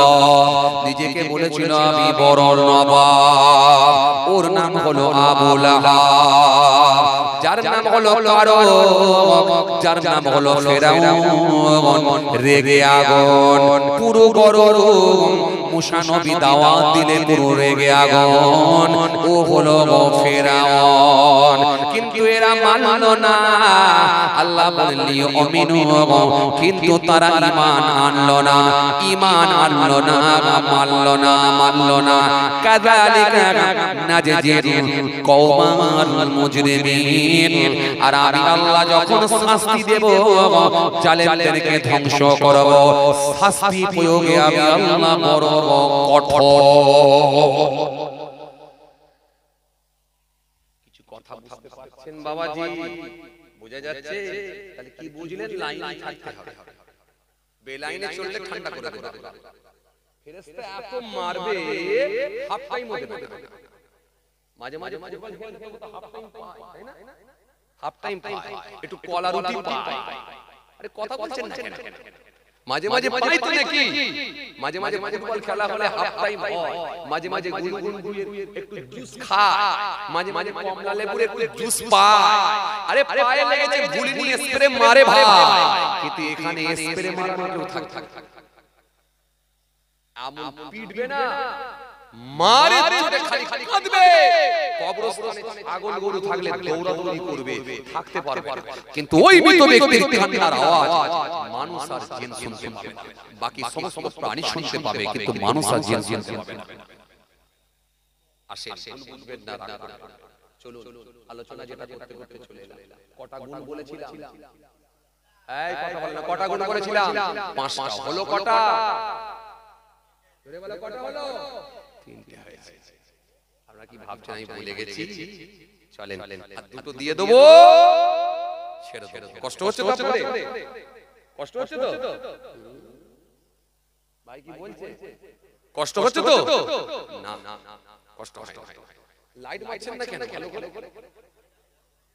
B: নিজেকে বলেছিল আমি বড় নবাব ওর নাম হলো আবু লাহাব যার নাম হলো কারণ যার নাম হলো ফেরাউন রেগে আগুন পুরো গরম মুসা নবী দাওয়াত দিলে পুরো রেগে আগুন ও হলো ফেরাউন কিন্তু এরা মানলো না আল্লাহ বললেন আমিনু কিন্তু তারা ঈমান আনলো না ঈমান আনলো না মানলো না কাযালিকা নাজজিল কওমান মুজরিমিন আর আমি আল্লাহ যখন শাস্তি দেব জালেমদেরকে ধ্বংস করব শাস্তি প্রয়োগে আমি আল্লাহ বড় কঠোর
A: কিছু কথা বুঝতে পারছেন বাবাজি বোঝা যাচ্ছে তাহলে কি বুঝলেন লাইনে থাকতে হবে বেলাইনে চললে ঠান্ডা করে দেবে ফেরেশতা এত মারবে হাফ টাইম হতে পারে মাঝে মাঝে হাফ টাইম পায় তাই না হাফ টাইম পায় একটু কলা রুটি পায় আরে কথা বলছেন না কেন মাঝে মাঝে পাই তো নাকি মাঝে মাঝে ফুটবল খেলা হলে হাফ টাইম হয় মাঝে মাঝে গুনগুন একটু জুস খায় মাঝে মাঝে কমলা লেবুর একটু জুস পায় আরে পায়ে লেগেছে গুলি নিয়ে স্প্রে মারে ভাই কিন্তু এখানে স্প্রে মারার কেউ থাক আমল পিটবে না মারে চোটে খালি কাঁদবে কবরস্থানে ছাগল গরু থাকলে দৌড়াদৌড়ি করবে থাকতে পারবে কিন্তু ওই মৃত ব্যক্তির কান্নার আওয়াজ মানুষ আর জিন শুনতে পাবে বাকি সমস্ত প্রাণী শুনতে পাবে কিন্তু মানুষ আর জিন শুনতে পাবে না আসেন বুঝবেন না চলুন আলোচনা যেটা করতে করতে চলে এলাম কটা গুণ বলেছিলাম এই কথা বল না কটা গুণ বলেছিলাম পাঁচটা হলো কটা জোরে বলো কটা হলো তিনটে হয়েছে আমরা কি ভাবছেন আমি ভুলে গেছি চলেন আর দুটো দিয়ে দেব ছেড়ে দেব কষ্ট হচ্ছে তো আপনাদের কষ্ট হচ্ছে তো ভাই কি বলছে কষ্ট হচ্ছে তো না না কষ্ট হয় লাইট মারছেন না কেন ভালো করে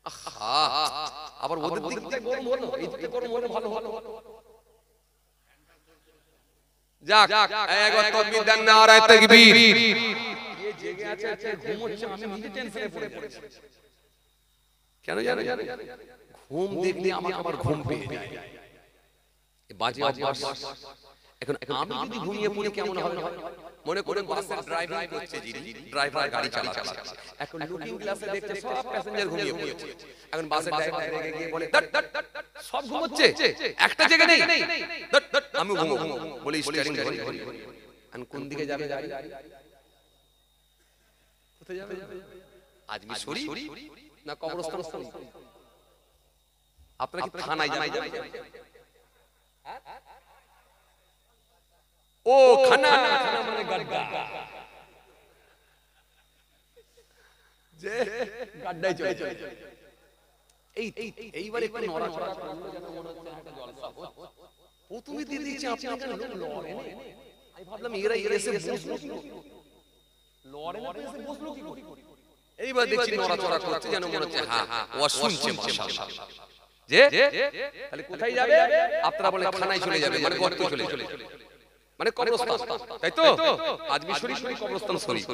A: আহা আবার ওদের দিক থেকে গরম হলো এই দিক থেকে গরম হলো ভালো হলো যাক একবার তাকবীর দেন না নারায়ে তাকবীর এই জেগে আছে ঘুমোচ্ছে আমি নিজে টেনশনে পড়ে পড়েছি কেন জানেন ঘুম দেখলে আমার ঘুম পেয়ে যায় এই বাজে অভ্যাস এখন আমি যদি ঘুমিয়ে পড়ি কেমন হবে মনে করেন বাসের ড্রাইভিং করছে যিনি ড্রাইভার গাড়ি চালাচ্ছে এখন লুকিং গ্লাসে দেখছে সব প্যাসেঞ্জার ঘুমিয়ে পড়েছে এখন বাসের ড্রাইভার রেগে গিয়ে বলে সব ঘুমোচ্ছে একটা জেগে নেই আমি ঘুমোবো বলি স্টিয়ারিং ধরে আমি কোন দিকে যাবে গাড়ি কোথায় যাবে আজমি শরীফ না কবরস্থান আপনারা কি থানায় যাবেন ও খানা মানে গাড্ডা যে গাড্ডায় চলে এইবার একটু নড়াচড়া করলে যেন মনে হচ্ছে একটা জলসা প্রথমে দিয়ে দিয়েছে আপনি কেন লড়েন আমি ভাবলাম এরা এসে বসলো লড়ে না এসে বসলো কি করে এইবার দেখছি নড়াচড়া করছে যেন মনে হচ্ছে হ্যাঁ ও শুনছে মাশাআল্লাহ যে তাহলে কোথায় যাবে আপনারা বলে থানায় চলে যাবে মানে গর্তে চলে যাবে মানে কবরস্থান তাই তো আজমি শরীফ কবরস্থান শরীফ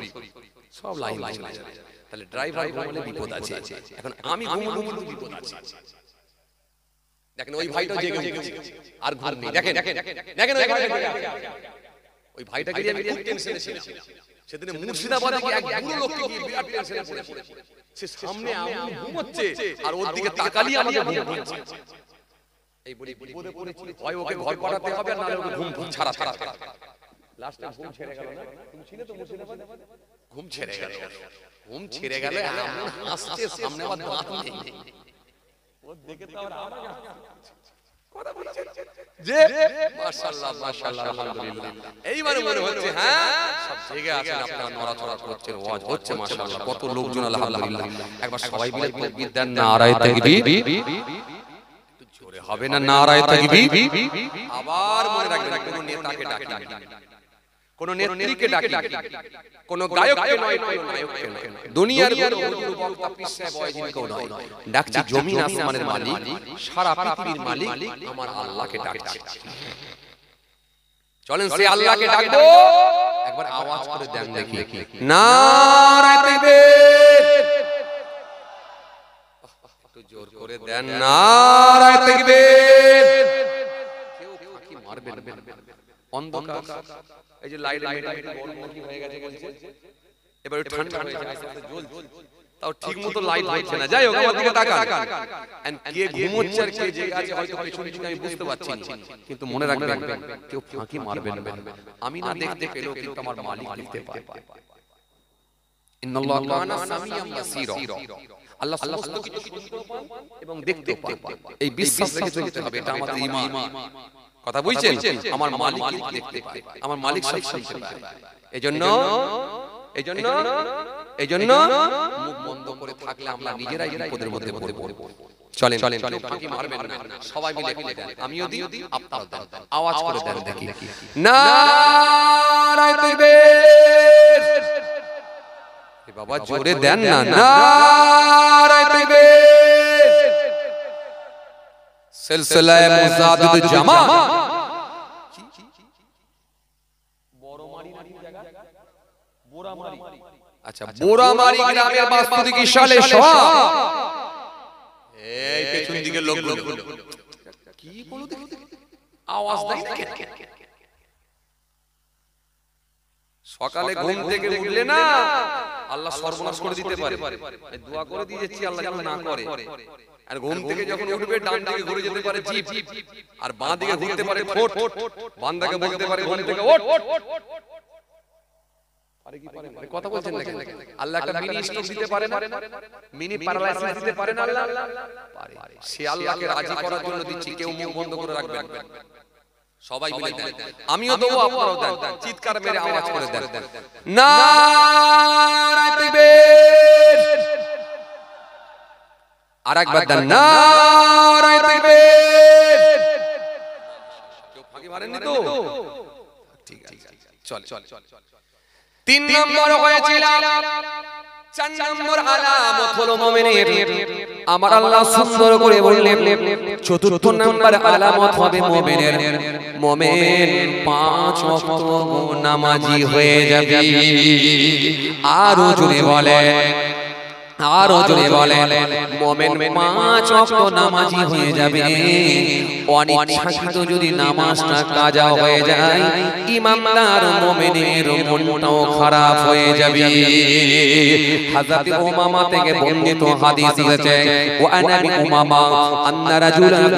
A: সব লাইন চলে যাবে তাহলে ড্রাইভার ঘুমলে বিপদ আছে এখন আমি ঘুমলে বিপদ আছে দেখেন ওই ভাইটা জেগে উঠেছে আর ঘুম নেই দেখেন দেখেন ওই ভাইটাকে নিয়ে আমি খুব টেনশনে ছিলাম সেদিন মুর্শিদাবাদে গিয়ে এক বুড়ো লোককে গিয়ে বিরাট টেনশনে পড়েছে সে সামনে আমি ঘুমোচ্ছে আর ওর দিকে তাকালি আমাকে ঘুম হচ্ছে এই বলি বিপদে পড়েছি হয় ওকে ঘর পাঠাতে হবে আর নালে ওকে ঘুম ছাড়া লাস্টে ঘুম ছেড়ে গেল না তুমি ছিলে তো মুর্শিদাবাদে ঘুম ছেড়ে গেল এমন হাসছে সামনে আমার দাঁত নেই ও দেখে তো আমার কথা বলছে যে মাশাআল্লাহ মাশাআল্লাহ আলহামদুলিল্লাহ এইবারে মনে হচ্ছে হ্যাঁ সব জেগে আছেন আপনারা নড়াচড়া করছেন ওয়াজ হচ্ছে মাশাআল্লাহ কত লোকজন আলহামদুলিল্লাহ একবার সবাই মিলে তাকবীর দেন নারায়ে তাকবীর একটু জোরে হবে না নারায়ে তাকবীর আবার মনে রাখবেন কোন নেতাকে ডাকি কোন নেত্রীকে ডাকি কোন গায়ককে নয় কোন নায়ককে নয় দুনিয়ার কোন হুজুর বক্তা পীর সাহেব ওয়াজিনকেও নয় ডাকছি জমিন আসমানের মালিক সারা পৃথিবীর মালিক আমার আল্লাহকে ডাকছি চলেন সেই আল্লাহকে ডাকবো একবার আওয়াজ করে দেন দেখি নারায়ে তাকবীর একটু জোর করে দেন নারায়ে তাকবীর কেউ ফাঁকি মারবেন অন্ধকার এই যে লাইট গরমকি হয়ে গেছে বলছে এবার ঠান্ডা হয়ে যায় আস্তে জ্বলছে তাও ঠিকমতো লাইট হচ্ছে না যাই হোক আমার দিকে তাকান এন্ড কে ঘুমোচ্ছে আর কে জেগে আছে হয়তো পেছনে দিকে আমি বুঝতে পারছি না কিন্তু মনে রাখবেন কেউ ফাঁকি মারবেন না আমি না দেখতে পেলেও কিন্তু আমার মালিক দেখতে পায় ইন্নাল্লাহু কানা সামিয়াম বাসীরা আল্লাহ সমস্ত কিছু শুনতে পান এবং দেখতে পান এই বিশ্বাস রেখে চলতে হবে এটা আমাদের ঈমান কথা বুঝছেন আমার মালিক দেখতে পায় আমার মালিক সব শুনতে পায় এজন্য মুখ বন্ধ করে থাকলে আমরা নিজেরাই বিপদের মধ্যে পড়ব চলেন ফাঁকি মারবেন না সবাই মিলে দেন আমিও দিই আপনারাও দেন আওয়াজ করে দেন দেখি নারায়ে তাকবীর এ বাবা জোরে দেন না নারায়ে তাকবীর সিলসিলায়ে মুজাদ্দিদ জামা বড়মারি নাকি জায়গা বোরামারি আচ্ছা বোরামারি গ্রামের বাস্তুদিকি সালে সব এই পেছন দিকে লোকগুলো কি বলো দেখি আওয়াজ দেয় না কেন সকালে ঘুম থেকে উঠলে না আল্লাহ সর্বনাশ করে দিতে পারে এই দোয়া করে দিয়েছি আল্লাহ যেন না করে আর ঘুম থেকে যখন উঠবে ডান দিকে ঘুরে যেতে পারে জিভ আর বাঁ দিকে ঘুরতে পারে ঠোঁট বান্দাকে বলতে পারে ঘুম থেকে ওঠ পারে কি পারে না কথা বলছেন নাকি আল্লাহ একটা মিনি স্ট্রোক দিতে পারে না মিনি প্যারালাইসিস দিতে পারে না আল্লাহ পারে সে আল্লাহকে রাজি করার জন্য দিচ্ছি কেউ মুখ বন্ধ করে রাখবেন সবাই মিলে দেন আমিও দেব আপনারাও দেন চিৎকার মেরে আওয়াজ করে দেন নারায়ে তাকবীর আরেকবার দেন নারায়ে তাকবীর কেউ ফাঁকি মারেননি তো ঠিক আছে চল 3 নম্বর হয়েছিল 4 নম্বর আলামত হলো মুমিনের আমার আল্লাহ সুন্দর করে বললেন চতুর্থ নম্বর আলামত হবে মুমিনের মুমিন 5 ওয়াক্ত নামাজি হয়ে যাবে আরো জোরে বলেন মুমিন 5 ওয়াক্ত নামাজি হয়ে যাবে অনিচ্ছাকৃত যদি নামাজটা কাজা হয়ে যায় ইমানদার মুমিনের মনটাও খারাপ হয়ে যাবে হযরত উমামা থেকে বর্ণিত হাদিস আছে ওয়া নবী উমামা আন্না রাজুলান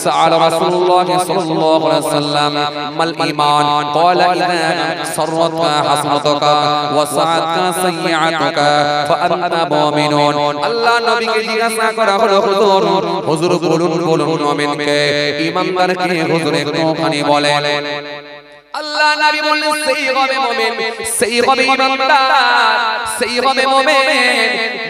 A: সাআলা রাসূলুল্লাহ সাল্লাল্লাহু আলাইহি ওয়াসাল্লাম মাল ঈমান ক্বালা ইযা সাররাতকা হাসনাতুকা ওয়া সাআতকা সাইয়্যাতুকা ফা আনতা মুমিনুন আল্লাহ নবীকে জিজ্ঞাসা করা হলো হুজুর বলুন মুমিনকে ঈমানদারকে হুজুর একটুখানি বলেন
B: আল্লাহ নবী বললেন সেই হবে মুমিন, সেই হবে ইমানদার, সেই হবে মুমিন।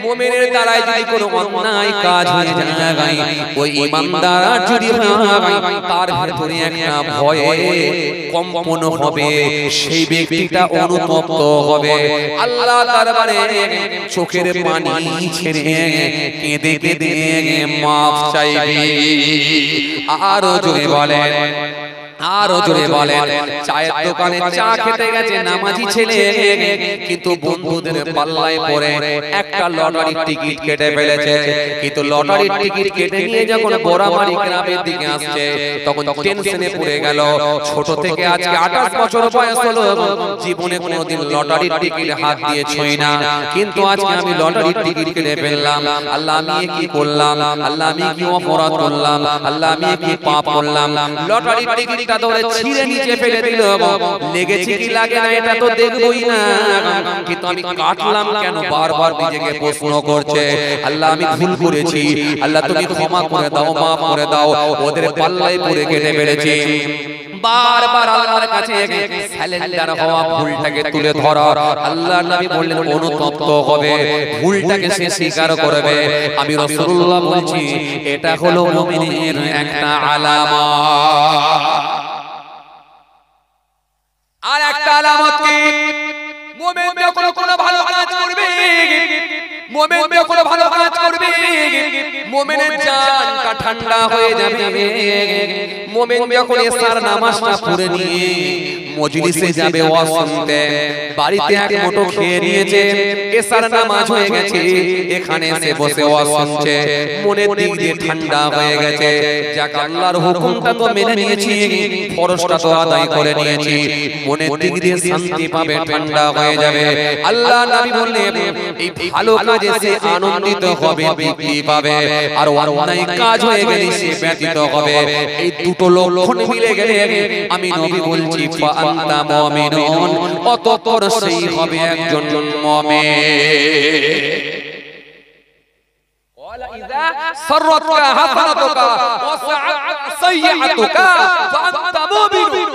B: মুমিনের দ্বারাই যদি কোনো অন্যায় কাজ হয়ে যায়, ওই ইমানদার যদি হয় তার ভিতরে একটা ভয়ে কম্পন হবে, সেই ব্যক্তিটা অনুতপ্ত হবে, আল্লাহ দরবারে চোখের পানি ছেড়ে কেঁদে কেঁদে মাফ চাইবে। আরো জোরে বলেন, আরো জোরে বলেন। চায়ের দোকানে চা খেতে গেছে নামাজি ছেলে, কিন্তু বন্ধুদের পাল্লায় পড়ে একটা লটারির টিকিট কেটে ফেলেছে। কিন্তু লটারির টিকিট কেটে নিয়ে যখন বড়ামারি গ্রামের দিকে আসছে, তখন টেনশনে পড়ে গেল। ছোট থেকে আজকে 28 বছর বয়স হলো, জীবনে কোনোদিন লটারির টিকিট হাত দিয়ে ছুঁই না, কিন্তু আজকে আমি লটারির টিকিট কেটে ফেললাম। আল্লাহ আমি কি করলাম? আল্লাহ আমি কি অপরাধ করলাম? আল্লাহ আমি কি পাপ করলাম? লটারির টিকিট ধরে ছিঁড়ে নিচে ফেলে দিল। লেগেছে কি লাগে না এটা তো দেখবই না, কিন্তু আমি কাটলাম কেন বারবার নিজেকে প্রশ্ন করছে। আল্লাহ আমি ভুল করেছি, আল্লাহ তুমি ক্ষমা করে দাও, মাফ করে দাও। ওদের পাল্লায় পড়ে কেটে ফেলেছি। বারবার আল্লাহর কাছে সারেন্ডার হওয়া, ভুলটাকে তুলে ধরা। আল্লাহর নবী বললেন অনুতপ্ত হবে, ভুলটাকে সে স্বীকার করবে। আমি রাসূলুল্লাহ বলছি এটা হলো মুমিনের একটা আলামত।
A: আর একটা আলামত কি? মুমিন যখন কোনো ভালো কাজ করবে, মুমিন যখন ভালো কাজ করবে, মুমিনের জানটা ঠান্ডা হয়ে যাবে। মুমিন যখন এশার নামাজটা পড়ে নিয়ে মজলিসে যাবে ওয়াজ শুনতে, বাড়িতে এক মুঠো খেয়ে নিয়েছে, এশার নামাজ হয়ে গেছে, এখানে এসে বসে ওয়াজ শুনছে, মনের দিক দিয়ে ঠান্ডা হয়ে গেছে। যাক আল্লাহর হুকুমটা তো মেনে নিয়েছি, ফরজটা তো আদায় করে নিয়েছি, মনের দিক দিয়ে শান্তি পাবে, ঠান্ডা হয়ে যাবে। আল্লাহ নবী বললেন এই ভালো কাজে সে আনন্দিত হবে, তৃপ্তি পাবে। আর অন্যায় কাজ হয়ে গেলে সে ব্যথিত হবে। এই দুটো লক্ষণ মিলে গেলে আমি নবী বলছি ফা আনতা মুমিনুন, অতঃপর সেই হবে একজন মুমিন। ওয়ালা ইযা সাররাতকা হাসানাতুকা ওয়া সাইয়্যাতুকা ফা আনতা মুমিনুন।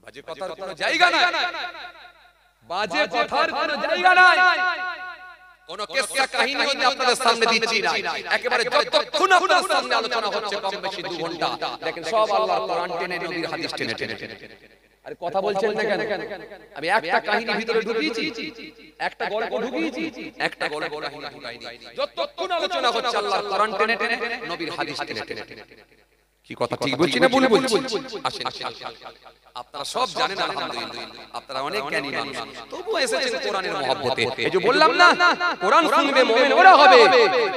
A: বাজে কথার কোনো জায়গা নাই, বাজে কথার কোনো জায়গা নাই। কোন কিসসা কাহিনী হতে আপনাদের সামনে দিচ্ছি না, একেবারে যতক্ষণ আপনাদের সামনে আলোচনা হচ্ছে কম বেশি 2 ঘন্টা, দেখেন সব আল্লাহর কোরআন টেনে নবীর হাদিস টেনে টেনে। আরে কথা বলছেন না কেন? আমি একটা কাহিনী ভিতরে ঢুকিয়েছি, একটা গল্প ঢুকিয়েছি, একটা গল্প কাহিনী ঢুকাইনি। যতক্ষণ আলোচনা হচ্ছে আল্লাহর কোরআন টেনে টেনে নবীর হাদিস টেনে টেনে। কি কথা ঠিক বলছি না ভুল বলছি? আসেন আপনারা সব জানেন আলহামদুলিল্লাহ, আপনারা অনেক জ্ঞানী মানুষ, তবু এসেছেন কোরআনের মহব্বতে। এই যে বললাম না, কোরআন শুনবে মুমিন ওরা হবে,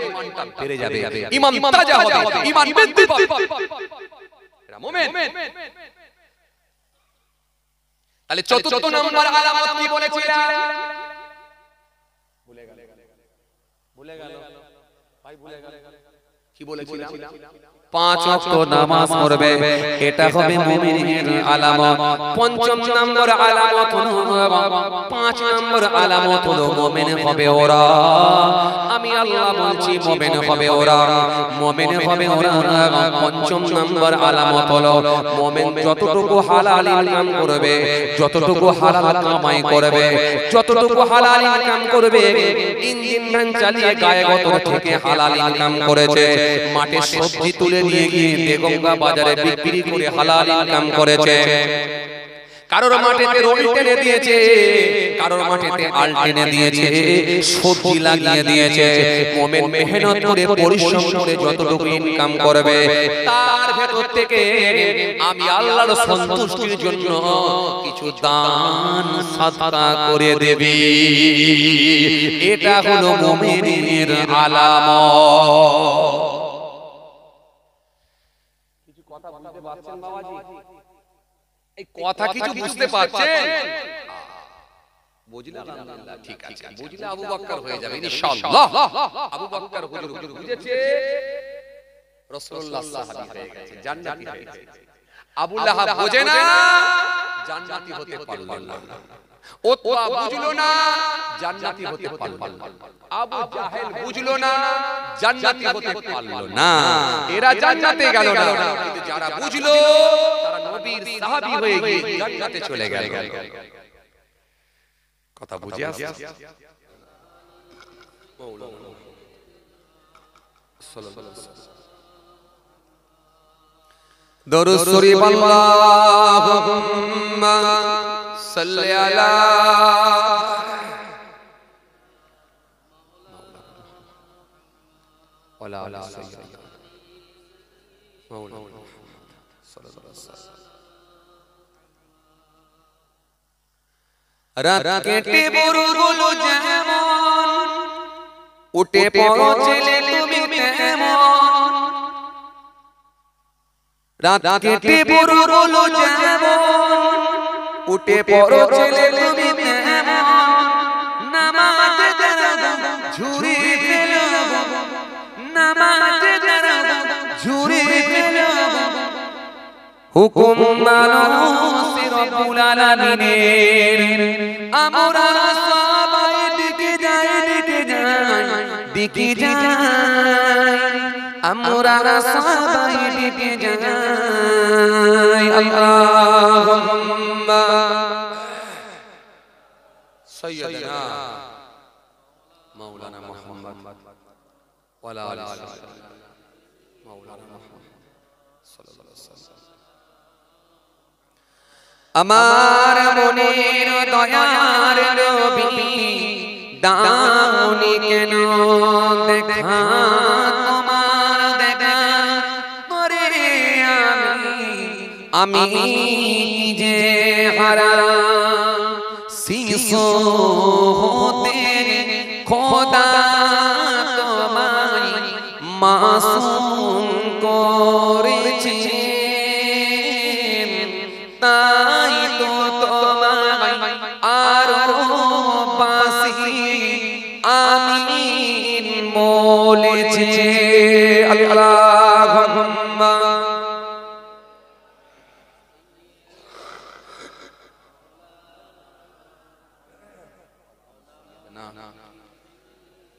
A: ঈমানটা বেড়ে যাবে, ঈমান তাজা হবে, ঈমান বৃদ্ধি পাবে, এরা মুমিন। তাহলে চতুর্থ নম্বর আলামত কি বলেছিলাম? ভুলে গেল ভাই, ভুলে গেল কি বলেছিলাম?
B: 5 ওয়াক্ত নামাজ পড়বে, এটা হবে মুমিনের আলামত। 5ম নম্বর আলামত হলো, 5 নম্বর আলামত হলো মুমিন হবে ওরা। আমি আল্লাহ বলছি মুমিন হবে ওরা, মুমিন হবে ওরা। 5ম নম্বর আলামত হলো মুমিন যতটুকু হালাল ইনকাম করবে, যতটুকু হালাল কামাই করবে, যতটুকু হালাল ইনকাম করবে, ইঞ্জিন ভ্যান চালিয়ে গায়ে গতর থেকে হালাল ইনকাম করেছে, মাঠে সবজি তুলে নিয়ে গিয়ে বেগমগা বাজারে বিক্রি করে হালাল ইনকাম করেছে। কারোর মাঠেতে রোল টেনে দিয়েছে, কারোর মাঠেতে আল টেনে দিয়েছে, সবজি লাগিয়ে দিয়েছে। মুমিন মেহনত করে পরিশ্রম করে যতটুকু ইনকাম করবে, তার ভেতর থেকে আমি আল্লাহর সন্তুষ্টির জন্য কিছু দান সাদকা করে দেবে। এটা হলো মুমিনের আলামত।
A: কথা বুঝতে পারছেন বাবাজি? এই কথা কিছু বুঝতে পারছেন? বুঝলে আলহামদুলিল্লাহ, ঠিক আছে। বুঝলে আবু বকর হয়ে যাবে ইনশাআল্লাহ। আবু বকর হুজুর বুঝেছে, রাসূলুল্লাহ সাহাবী হয়ে গেছে, জান্নাতি হয়ে গেছে। আবু লাহাব বোঝে না, জান্নাতি হতে পারল না। উতবা বুঝলো না, জান্নাতি হতে পারল না। আবু জাহেল বুঝলো না, জান্নাতি হতে পারল না। এরা জান্নাতে গেল না, কিন্তু যারা বুঝলো তারা নবীর সাহাবী হয়ে গিয়ে জান্নাতে চলে গেল। কথা বুঝে আসছে?
B: দরুদ শরীফ আল্লাহুম্মা সাল্লি আলা ওয়ালা আলা সাইয়্যিদিনা মাওলানা মুহাম্মদ সাল্লাল্লাহু আলাইহি ওয়াসাল্লাম। রাত কেটে ভোরগুলো যেমন উঠে পড়ো ছেলে তুমি তেমন, রাত কেটে ভোরগুলো যেমন উঠে পড়ো ছেলে তুমি তেমন, নামাজে দাঁড়াও ঝুরি ফেলো, নামাজে দাঁড়াও ঝুরি ফেলো, হুকুম মানো রব্বুল আলামিনের। আমরা সবাই দিকে যাই, দিকে যাই, দিকে যাই, আমরা সবাই দিকে যাই। আল্লাহুম্মা সাইয়্যিদিনা মাওলানা মুহাম্মদ ওয়া আলা আলি মাওলানা মুহাম্মদ সাল্লাল্লাহু আলাইহি ওয়াসাল্লাম। আমার মনের দয়ার নবী দাওনি কেন দেখা, তোমার দেখা করে আমি যে হারা শিশু হতে খোদা তোমায় মাসুম করেছে, তাই তো তোমায় আরো বাসি আমিন বলেছে। আল্লাহুম্মা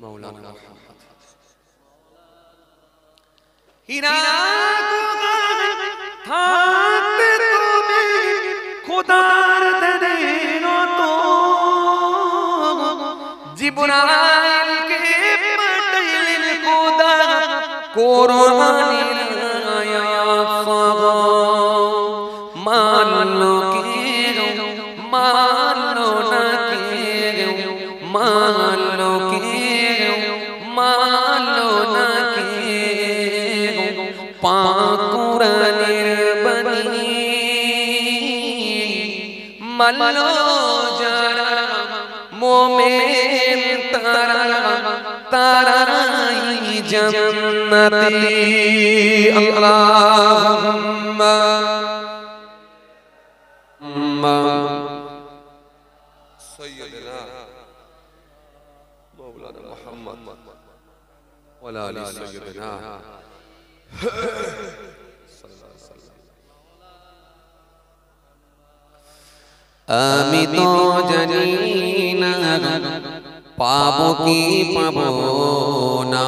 B: মাওলানা মুহাম্মদ। হীরা থাকতে তুমি খোদার দেন তো, জিবরাইলকে পাঠাইলেন খোদা কোরআনের আয়াত সহ, মানলো কেউ মানলো না কেউ, মানলো কেউ মানলো না কেউ, পাক কোরআনের বাণী মানলো যারা মোমেন তারা, তারাই জান্নাতি। আল্লাহুম্মা সাইয়্যিদিনা মাওলানা মুহাম্মদ ওয়া আলা আলি সাইয়্যিদিনা সাল্লাল্লাহু আলাইহি ওয়াসাল্লাম। আমি তো জানি না পাবো কি পাবো না,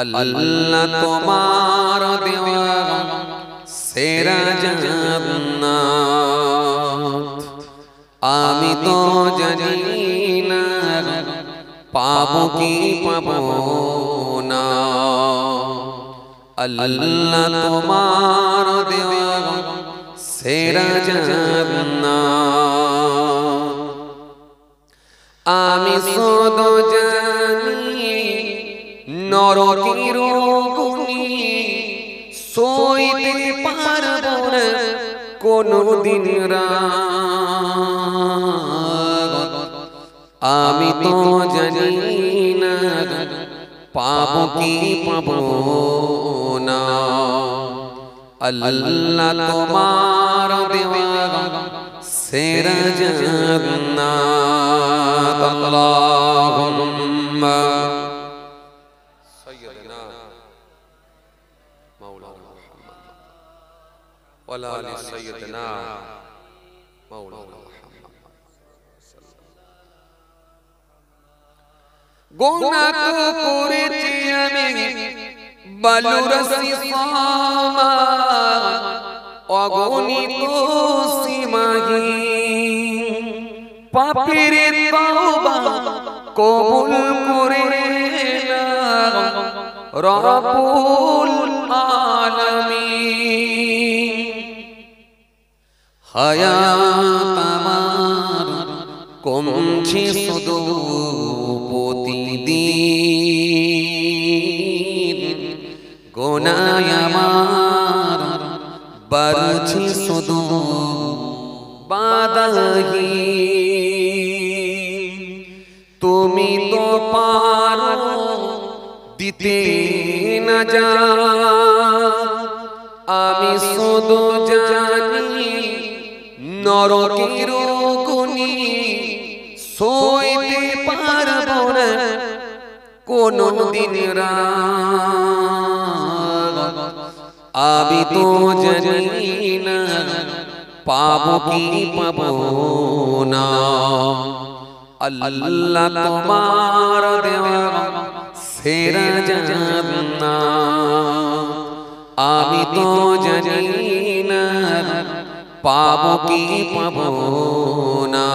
B: আল্লাহ তোমার দেওয়া সেরা জান্নাত। আমি তো জানি না পাবো কি পাবো না, আল্লাহ তোমার দেওয়া সেরা জান্নাত। আমি শুধু জানি নরকের গুনি সইতে পারবো না কোনদিন রাত। আমি তো জানি না পাবো কি পাবো না, আল্লাহ তোমার দেওয়া সেরা জান্নাত। আল্লাহুম্মা সাইয়্যিদিনা মাওলানা মুহাম্মদ ওয়া আলা আলি সাইয়্যিদিনা মাওলানা মুহাম্মদ। গোনা তো করেছি আমি বালুরসি সামা অগণিত সীমাহীন পাপের তওবা কবুল করে নাও রব্বুল আলামিন। হায়াত আমার কমছে শুধু প্রতিদিন, গোনায় আমার বাড়ছে শুধু বাধাহীন। তুমি তো পারো দিতে না যা, আমি শুধু জানি নরকের গুনি সইতে পারবো না কোনো দিন রাত। আমি তো জানি না পাবো কি পাবো না, আল্লাহ তোমার দেওয়া সেরা জান্নাত। আমি তো জানি না পাবো কি পাবো না,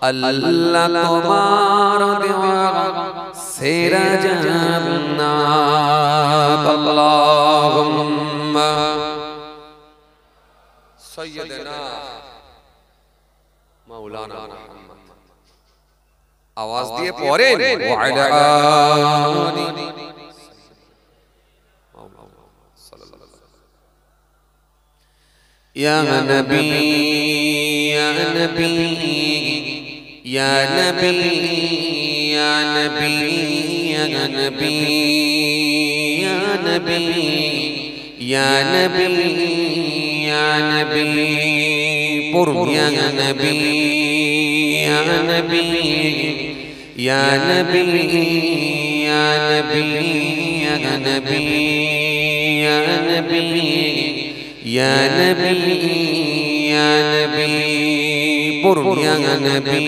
B: আল্লাহ তোমার দেওয়া সেরা জান্নাত। আল্লাহুম্মা সাইয়্যিদানা মাওলানা মুহাম্মদ। আওয়াজ দিয়ে পড়েন ওয়া আলা আলি ইয়া নবী ইয়া নবী ইয়া নবী ইয়া নবী ইয়া নবী ইয়া নবী ইয়া নবী ইয়া নবী পড়ুন ইয়া নবী ইয়া নবী ইয়া নবী ইয়া নবী ইয়া নবী ইয়া নবী ইয়া নবী ইয়া নবী পড়ুন ইয়া নবী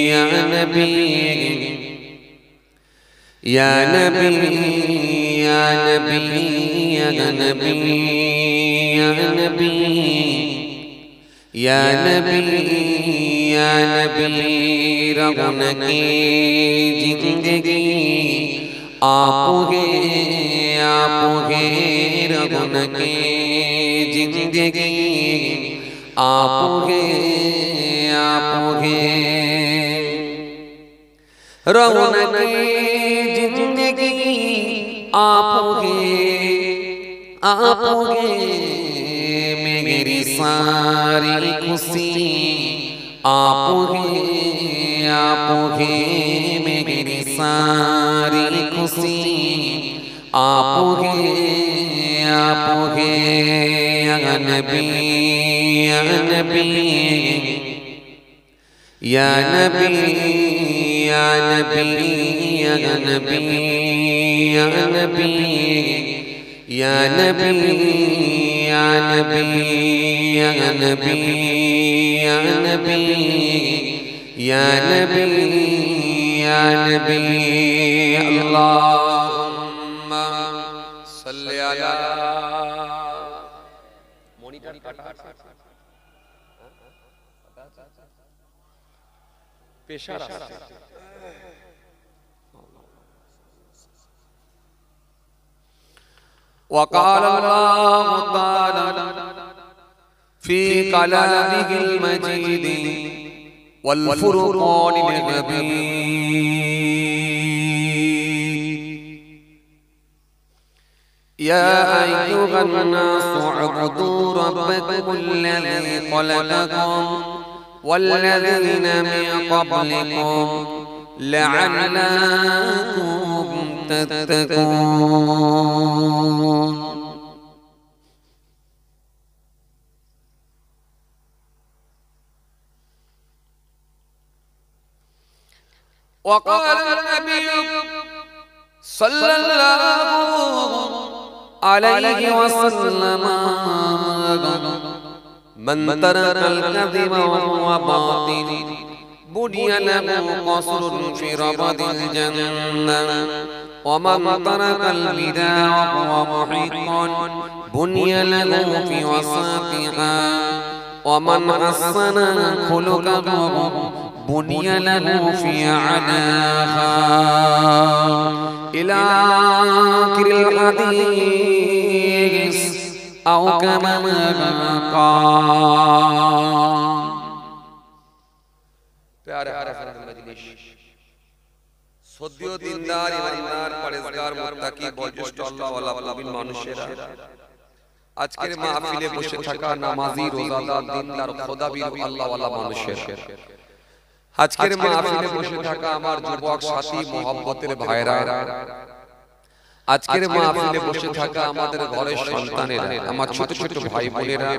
B: ইয়া নবী ইয়া নবী ইয়া নবী ইয়া নবী ইয়া নবী ইয়া নবী ইয়া নবী রগন की जिंदगी आप है रगन की जिंदगी आप है रगन की जिंदगी आप है मेरी सारी खुशी आप है मेरी सारी खुशी आप है या नबी या नबी या नबी या नबी या नबी या नबी या नबी या नबी या नबी या नबी या नबी या नबी अल्लाहुम्मा सल्ली अला मॉनिटर काटा पेशा وقال الله تعالى في كلامه المجيد والفرقان الحميد يا أيها الناس اعبدوا ربكم الذي خلقكم والذين من قبلكم لعلكم تتقون وقال النبي صلى الله عليه وسلم من ترك الكذب وهو باطل بني له قصر في ربض الجنة ومن ترك البدع وهو محق بني له في وسطها ومن حسن خلقه بني له في علاها إلى آخر الحديث أو كما قال
A: प्यारे हरफत मजलिस সদ্য দিনদার ইমানদার পরেজগার মুত্তাকি বয়োজ্যেষ্ঠ আল্লাহ ওয়ালা প্রবীণ মানুষেরা আজকের মাহফিলে বসে থাকা নামাজি রোজাদার দিনদার খোদাবীর আল্লাহ ওয়ালা মানুষের আজকের মাহফিলে বসে থাকা আমার যুবক সাথী মুহাব্বতের ভাইরা আজকের মাহফিলে বসে থাকা আমাদের ঘরের সন্তানেরা আমার ছোট ছোট ভাই বোনেরা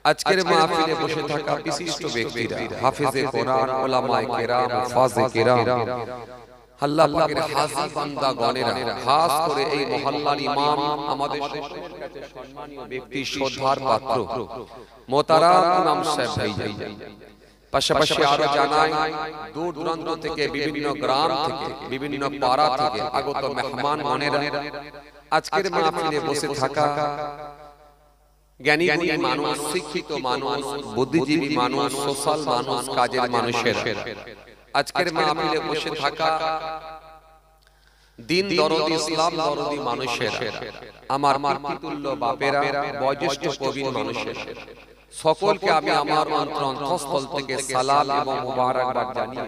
A: আজকের মাহফিলে বসে থাকা বিশিষ্ট ব্যক্তিরা হাফেজে কোরআন উলামায়ে কেরাম মুফাজ্জে কেরাম আল্লাহ পাকের হাজী বান্দা গণেরা খাস করে এই মহল্লার ইমাম আমাদের সকলের কাছে সম্মানীয় ব্যক্তি শ্রদ্ধার পাত্র মোহতারাম ইমাম সাহেব ভাই পাশাপাশি আরো জানাই দূর দূরান্ত থেকে বিভিন্ন গ্রাম থেকে বিভিন্ন পাড়া থেকে আগত মেহমান গণেরা আজকের মাহফিলে বসে থাকা জ্ঞানী গুণী মানুষ শিক্ষিত মানুষ বুদ্ধিজীবী মানুষ সোশ্যাল মানুষ কাজের মানুষের আজকের মাহফিলে বসে থাকা দিন দরদি ইসলাম দরদি মানুষের আমার পিতৃতুল্য বাপেরা বয়োজ্যেষ্ঠ প্রবীণ মানুষের সকলকে আমি আমার অন্তরস্থল থেকে সালাম এবং মুবারকবাদ জানিয়ে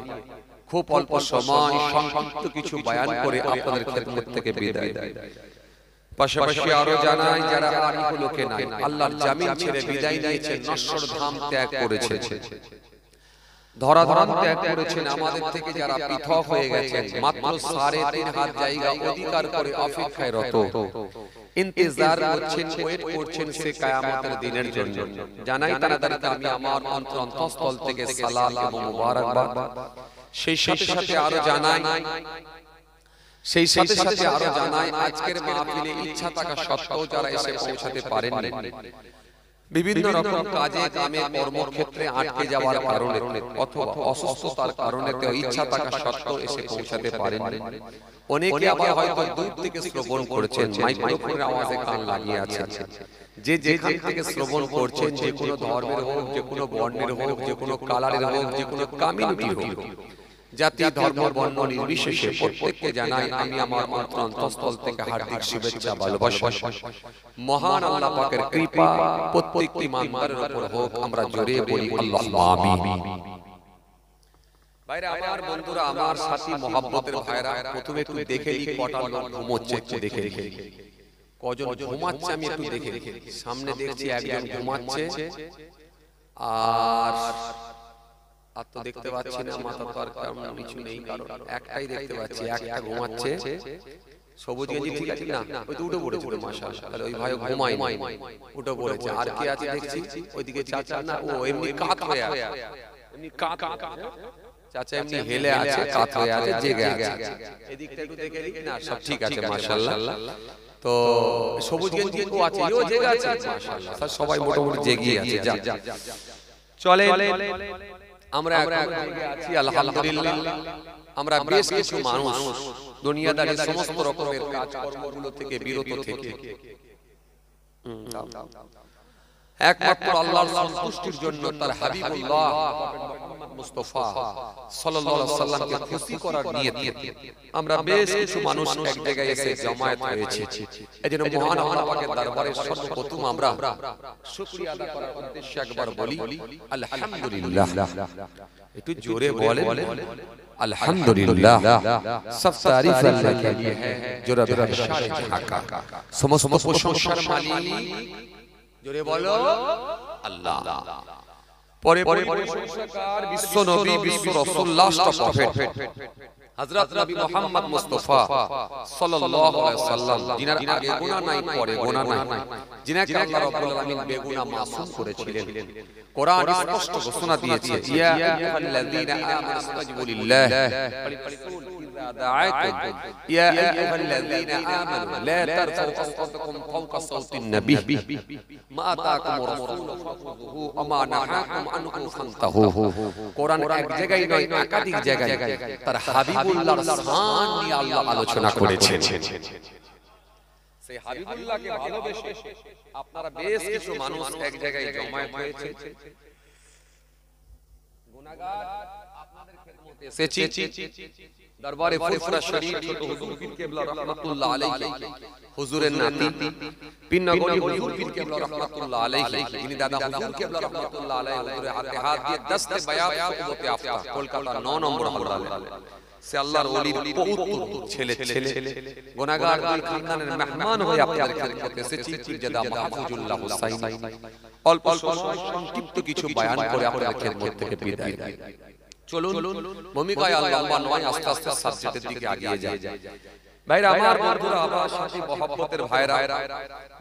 A: খুব অল্প সময় সংক্ষিপ্ত কিছু বয়ান করে আপনাদের খেদমত থেকে বিদায় দিই পাশাপাশি আরো জানাই যারা আলিগুলোকে নাই আল্লাহর জামিন ছেড়ে বিদায় নিয়েছেন নশ্বর ধাম ত্যাগ করেছেন ধরাধাম ত্যাগ করেছেন আমাদের থেকে যারা পৃথক হয়ে গেছেন মাত্র 3.5 হাত জায়গা অধিকার করে অপেক্ষায় রত ইন্তজার করছেন ওয়েট করছেন সে কিয়ামতের দিনের জন্য জানাই তাদেরকে আমি আমার অন্তরস্থল থেকে সালাম এবং মুবারকবাদ সেই সাথে আরো জানাই আজকের মাহফিলে ইচ্ছা থাকা সত্ত্বেও যারা এসে পৌঁছাতে পারেননি বিভিন্ন রকম কাজে কামে কর্মক্ষেত্রে আটকে যাওয়ার কারণে অথবা অসুস্থতার কারণে তো ইচ্ছা থাকা সত্ত্বেও এসে পৌঁছাতে পারেননি অনেকে আবার হয়তো দূর থেকে শ্রবণ করেছেন মাইক্রোফোনের আওয়াজে কান লাগিয়ে আছেন যে যেখান থেকে শ্রবণ করছেন যে কোনো ধর্মের হোক যে কোনো বর্ণের হোক যে কোনো কালারের হোক যে কোনো কমিউনিটির হোক জাতি ধর্ম বর্ণ নির্বিশেষে প্রত্যেককে জানাই আমি আমার অন্তরস্থল থেকে হার্দিক শুভেচ্ছা ভালোবাসা মহান আল্লাহ পাকের কৃপা প্রত্যেকটি ইমানদারের উপর হোক আমরা জোরে বলি আল্লাহুম্মা আমিন ভাইরা আমার বন্ধুরা আমার সাথী মুহাব্বতের ভাইরা প্রথমে একটু দেখে নিই কটা লোক ঘুমোচ্ছে একটু দেখে কজন ঘুমাচ্ছে আমি একটু দেখে সামনে দেখছি একজন ঘুমাচ্ছে আর তো দেখতে পাচ্ছি না মাথা তো আর কারণ কিছু নেই কারণ একটাই দেখতে পাচ্ছি একটা ঘুমাচ্ছে সবুজ গেঞ্জি ঠিক আছে না ওই তো উঠে পড়েছে মাশাআল্লাহ তাহলে ওই ভাই ঘুমায় উঠে পড়েছে আর কে আছে দেখছি ওইদিকে চাচা না ও এমনি কাত হয়ে আছে এমনি কাত চাচা এমনি হেলে আছে কাত হয়ে আছে জেগে আছে এদিকটা একটু দেখে দিই না সব ঠিক আছে মাশাআল্লাহ তো সবুজ গেঞ্জি ও আছে ও জেগে আছে মাশাআল্লাহ স্যার সবাই মোটামুটি জেগে আছে যা চলে আমরা আছি আলহামদুলিল্লাহ আমরা বেশ কিছু মানুষ দুনিয়াদারি সমস্ত রকমের কাজকর্মগুলো থেকে বিরত থেকে একমাত্র আল্লাহর সন্তুষ্টির জন্য তার হাবিবুল্লাহ মুহাম্মদ মুস্তাফা সাল্লাল্লাহু আলাইহি সাল্লামকে খুশি করার নিয়তে আমরা বেশ কিছু মানুষ এক জায়গায় এসে জমায়েত হয়েছে এজন্য মহান আল্লাহ পাকের দরবারে সর্বপ্রথম আমরা শুকরিয়া আদা করার উদ্দেশ্যে একবার বলি আলহামদুলিল্লাহ একটু জোরে বলেন अल्हम्दुलिल्लाह सब तारीफ अल्लाह के लिए है जो रब शार जहां का समस्त प्रशंसार मालिक জোরে বলো আল্লাহ পরে প্রশংসাকার বিশ্ব নবী বিশ্ব রাসূল লাস্ট প্রফেট হযরত নবী মুহাম্মদ মুস্তাফা সাল্লাল্লাহু আলাইহি সাল্লাম যিনার আগে গুনাহ নাই পরে গুনাহ নাই যিনাকে আল্লাহ রাব্বুল আলামিন বেগুনাহ মাসুম করেছিলেন কোরআন স্পষ্ট ঘোষণা দিয়েছে ইয়া আইয়ুহাল্লাযীনা আমানু ইসতাজিবু লিল্লাহ
B: ইয়া আইয়ুহাল্লাযীনা আমানু লা তারফাউ আসওয়াতাকুম ফাওকা সাওতিন নবী মা আতাকুমুর রাসূলু ফাখুযুহু ওয়া মা নাহাকুম আনহু ফান্তাহু। কোরআন এক জায়গায় নয়, একাধিক জায়গায় তার হাবিবুল্লাহর শান নিয়ে আল্লাহ আলোচনা করেছেন। সেই হাবিবুল্লাহকে ভালোবেসে আপনারা বেশ কিছু মানুষ এক জায়গায় জমায়েত হয়েছে। গুনাহগার আপনাদের খেদমতে এসেছি। দরবারে ফুরফুরা শরীফ ছোট হুজুর পীর কেবলা রাহমাতুল্লাহ আলাইহি, হুজুরের নাতি পীর নগরী হুজুর পীর কেবলা রাহমাতুল্লাহ আলাইহি, ইনি দাদা হুজুর কেবলা রাহমাতুল্লাহ আলাইহি হুজুরের হাতে হাত দিয়ে দস্তে বায়াত সুবতে আফতা কলকাতা 9 নম্বর হলদার সে আল্লাহর ওলির পৌত্র ছেলে গুনাহগার দুই খানদানের মেহমান হয়ে আপনাদের খেদমতে এসেছি। পীরজাদা মাহফুজুল্লাহ হুসাইন অল্প সংক্ষিপ্ত কিছু বয়ান করে আপনাদের খেদমত থেকে বিদায়। চলুন ভূমিকায় লম্বা নয়, আস্তে আস্তে সাবজেক্টের দিকে এগিয়ে যাই। ভাইরা আমার, বন্ধুরা, আবার সাথী মহব্বতের ভাইরা,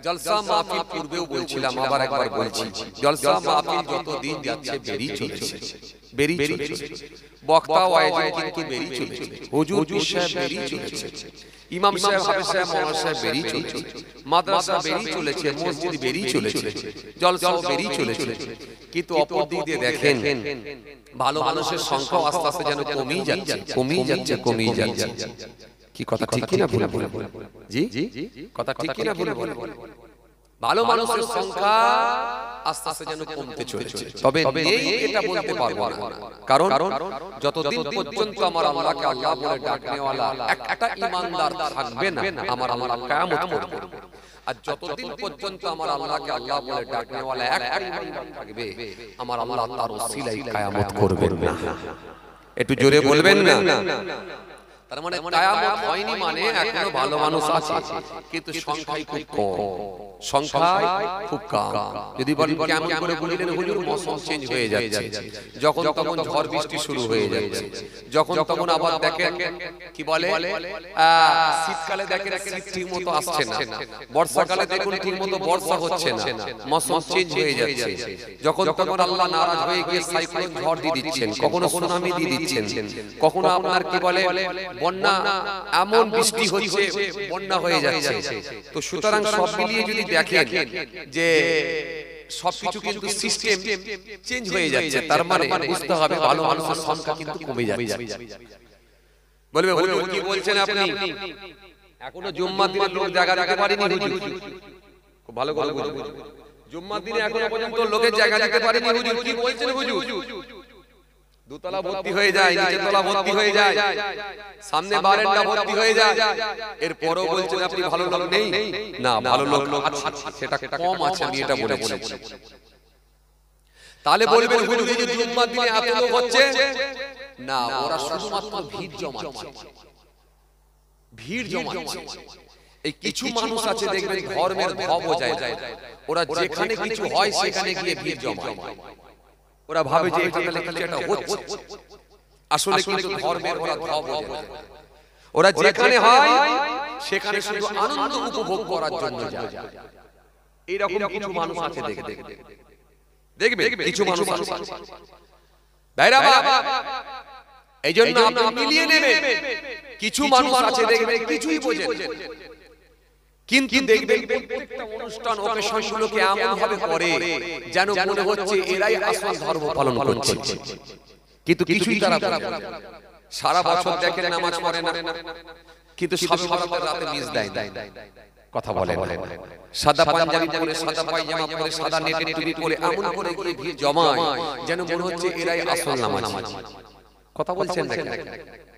B: জলসা মাহফিল পূর্বেও বলছিলাম, আবার একবার বলছি, জলসা মাহফিল যত দিন যাচ্ছে বেরিয়ে চলেছে। বক্তা ওয়াইজ কিন্তু বেরিয়ে চলেছে, হুজুর সাহেব বেরিয়ে চলেছে, ইমাম সাহেব, হাফেজ সাহেব, মাওলানা সাহেব বেরিয়ে চলেছে, মাদ্রাসা বেরিয়ে চলেছে, মসজিদ বেরিয়ে চলেছে, জলসা বেরিয়ে চলেছে। কিন্তু অপর দিক দিয়ে দেখেন ভালো মানুষের সংখ্যা আস্তে আস্তে যেন কমেই যাচ্ছে। কি কথা ঠিক কি না ভুল? জি কথা ঠিক কি না ভুল? ভালো মানুষের সংখ্যা আস্তে আস্তে যেন কমতে চলেছে। তবে এই এটা বলতে পারবো না, কারণ যতদিন পর্যন্ত আমার আল্লাহকে আল্লাহ বলে ডাকনেওয়ালা একটা ঈমানদার থাকবে না, আমার আল্লাহ কিয়ামত করবে। আর যতদিন পর্যন্ত আমার আল্লাহকে আল্লাহ বলে ডাকনেওয়ালা একটা ঈমানদার থাকবে, আমার আল্লাহ তার ওসিলায় কিয়ামত করবেন না। একটু জোরে বলবেন না। তার মানে কিয়ামত হয়নি মানে এখনো ভালো মানুষ আছে, কিন্তু সংখ্যাই খুব কম। যদি বলেন কেমন করে বলিলেন হুজুর, মৌসুম চেঞ্জ হয়ে যাচ্ছে, যখন তখন ঝড় বৃষ্টি শুরু হয়ে যাচ্ছে, যখন তখন আবার দেখেন কি বলে শীতকালে দেখেন শীত ঠিক মতো আসছে না, বর্ষাকালে দেখুন ঠিক মতো বর্ষা হচ্ছে না, মৌসুম চেঞ্জ হয়ে যাচ্ছে, যখন তখন আল্লাহ নারাজ হয়ে গিয়ে সাইক্লোন ঝড় দিয়ে দিচ্ছেন, কখনো সুনামি দিয়ে দিচ্ছেন, কখনো আপনার কি বলে বন্যা, এমন বৃষ্টি হচ্ছে বন্যা হয়ে যাচ্ছে। তো সুতরাং সব মিলিয়ে যদি দেখেন যে সবকিছু কিন্তু সিস্টেম চেঞ্জ হয়ে যাচ্ছে, তার মানে বুঝতে হবে ভালো মানুষের সংখ্যা কিন্তু কমে যাচ্ছে। বলবে হুজুর কি বলছেন আপনি? এখনো জুম্মার দিনে লোক জায়গা দিতে পারেনি হুজুর। খুব ভালো করে বুঝুন, জুম্মার দিনে এখনো পর্যন্ত লোকের জায়গা দিতে পারেনি হুজুর। কি বলছেন হুজুর? দুতলা ভর্তি হয়ে যায়, নিচের তলা ভর্তি হয়ে যায়, সামনে বারান্দা ভর্তি হয়ে যায়, এরপরও বলছেন আপনি ভালো লোক নেই। না, ভালো লোক আছে, সেটা কম আছে, আমি এটা বলেছি। তাহলে বলবেন হুজুর এই যে জুম্মার দিনে এত লোক হচ্ছে, না ওরা শুধুমাত্র ভিড় জমাচ্ছে। এই কিছু মানুষ আছে দেখবেন ধর্মের ভাব বোঝায়, ওরা যেখানে কিছু হয় সেখানে গিয়ে ভিড় জমায়। ওরা ভাবে যে এখানে কিছু একটা হচ্ছে, আসলে কিন্তু ধর্মের ওরা ভাব বোঝায়। ওরা যেখানে হয় সেখানে শুধু আনন্দ উপভোগ করার জন্য যায়। এইরকম কিছু মানুষ আছে, দেখবে কিছু মানুষ আছে। ভাইরা বাবা, এই জন্য আপনি মিলিয়ে নেবেন, কিছু মানুষ আছে দেখবেন কিছুই বোঝে না, কিন্তু দেখবেন প্রত্যেকটা অনুষ্ঠান অকেশনগুলোকে এমন ভাবে করে যেন মনে হচ্ছে এরাই আসল ধর্ম পালন করছে, কিন্তু কিছুই তারা বোঝে না। সারা বছর দেখেন নামাজ পড়ে না, কিন্তু শবে বরাতের রাতে মিস দেয়, কথা বলে সাদা পাঞ্জাবি পরে, সাদা পায়জামা পরে, সাদা নেটের টুপি পরে এমন করে গিয়ে ভিড় জমায় যেন মনে হচ্ছে এরাই আসল নামাজ। কথা বলছেন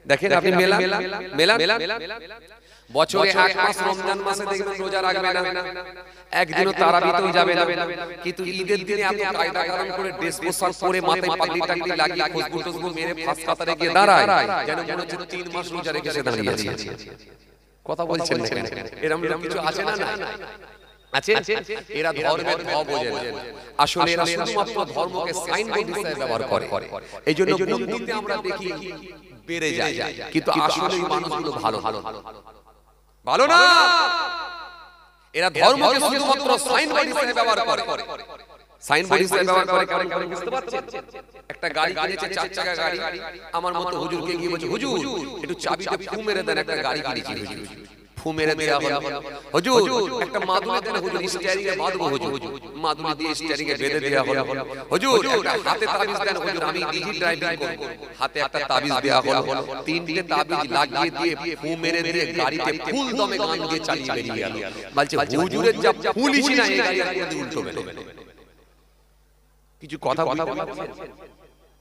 B: দেখেন আপনি মেলা বছরে এক মাস রমজান মাসে দেখবেন রোজা রাখবে না, একদিনও তারাবিতেও যাবে না, কিন্তু ঈদের দিনে এত কায়দা কারণ করে ড্রেস পোশাক পরে মাথায় পাগড়ি টাগড়ি লাগিয়ে খুশবু মেরে ফাঁস কাতারে গিয়ে দাঁড়ায় যেন মনে হচ্ছে 3 মাস রোজা রেখে দাঁড়িয়ে আছে। কথা বলছেন এরকম কিছু আছে না? আছে। এরা ধর্মের ভাব বোঝে না, আসলে এরা শুধুমাত্র ধর্মকে সাইন বোর্ড হিসেবে ব্যবহার করে। এইজন্য গণিতে আমরা দেখি বেড়ে যায়, কিন্তু আসলে এই মানুষগুলো ভালো না। এরা ধর্মকে শুধুমাত্র সাইন বোর্ড হিসেবে ব্যবহার করে।
A: সাইনবোর্ড হিসেবে ব্যবহার করে, কেমন করে বুঝতে পারছেন? একটা গাড়ি কিনেছে, 4 চাকা গাড়ি, আমার মতো হুজুরকে গিয়ে বলছে, হুজুর একটু চাবিটা ফু মেরে দেন, একটা গাড়ি কিনেছি হুজুর। ফু মেরে দেয়া হলো, হুজুর একটা মাদুলি দেন হুজুর, স্টিয়ারিং এ বাঁধবো হুজুর। মাদুলি দিয়ে স্টিয়ারিং এ বেঁধে দেয়া হলো। হুজুর একটা হাতে তাবিজ দেন হুজুর, আমি নিজে ড্রাইভিং করব। হাতে একটা তাবিজ দেয়া হলো, 3টে তাবিজ লাগিয়ে দিয়ে ফু মেরে দিয়ে গাড়িতে ফুল দমে গান দিয়ে চালিয়ে বেরিয়ে গেল। বলছে হুজুরের যা ফুলই না, এই গাড়ি আর উল্টো বেরো। কিছু কথা বলতে পারছেন?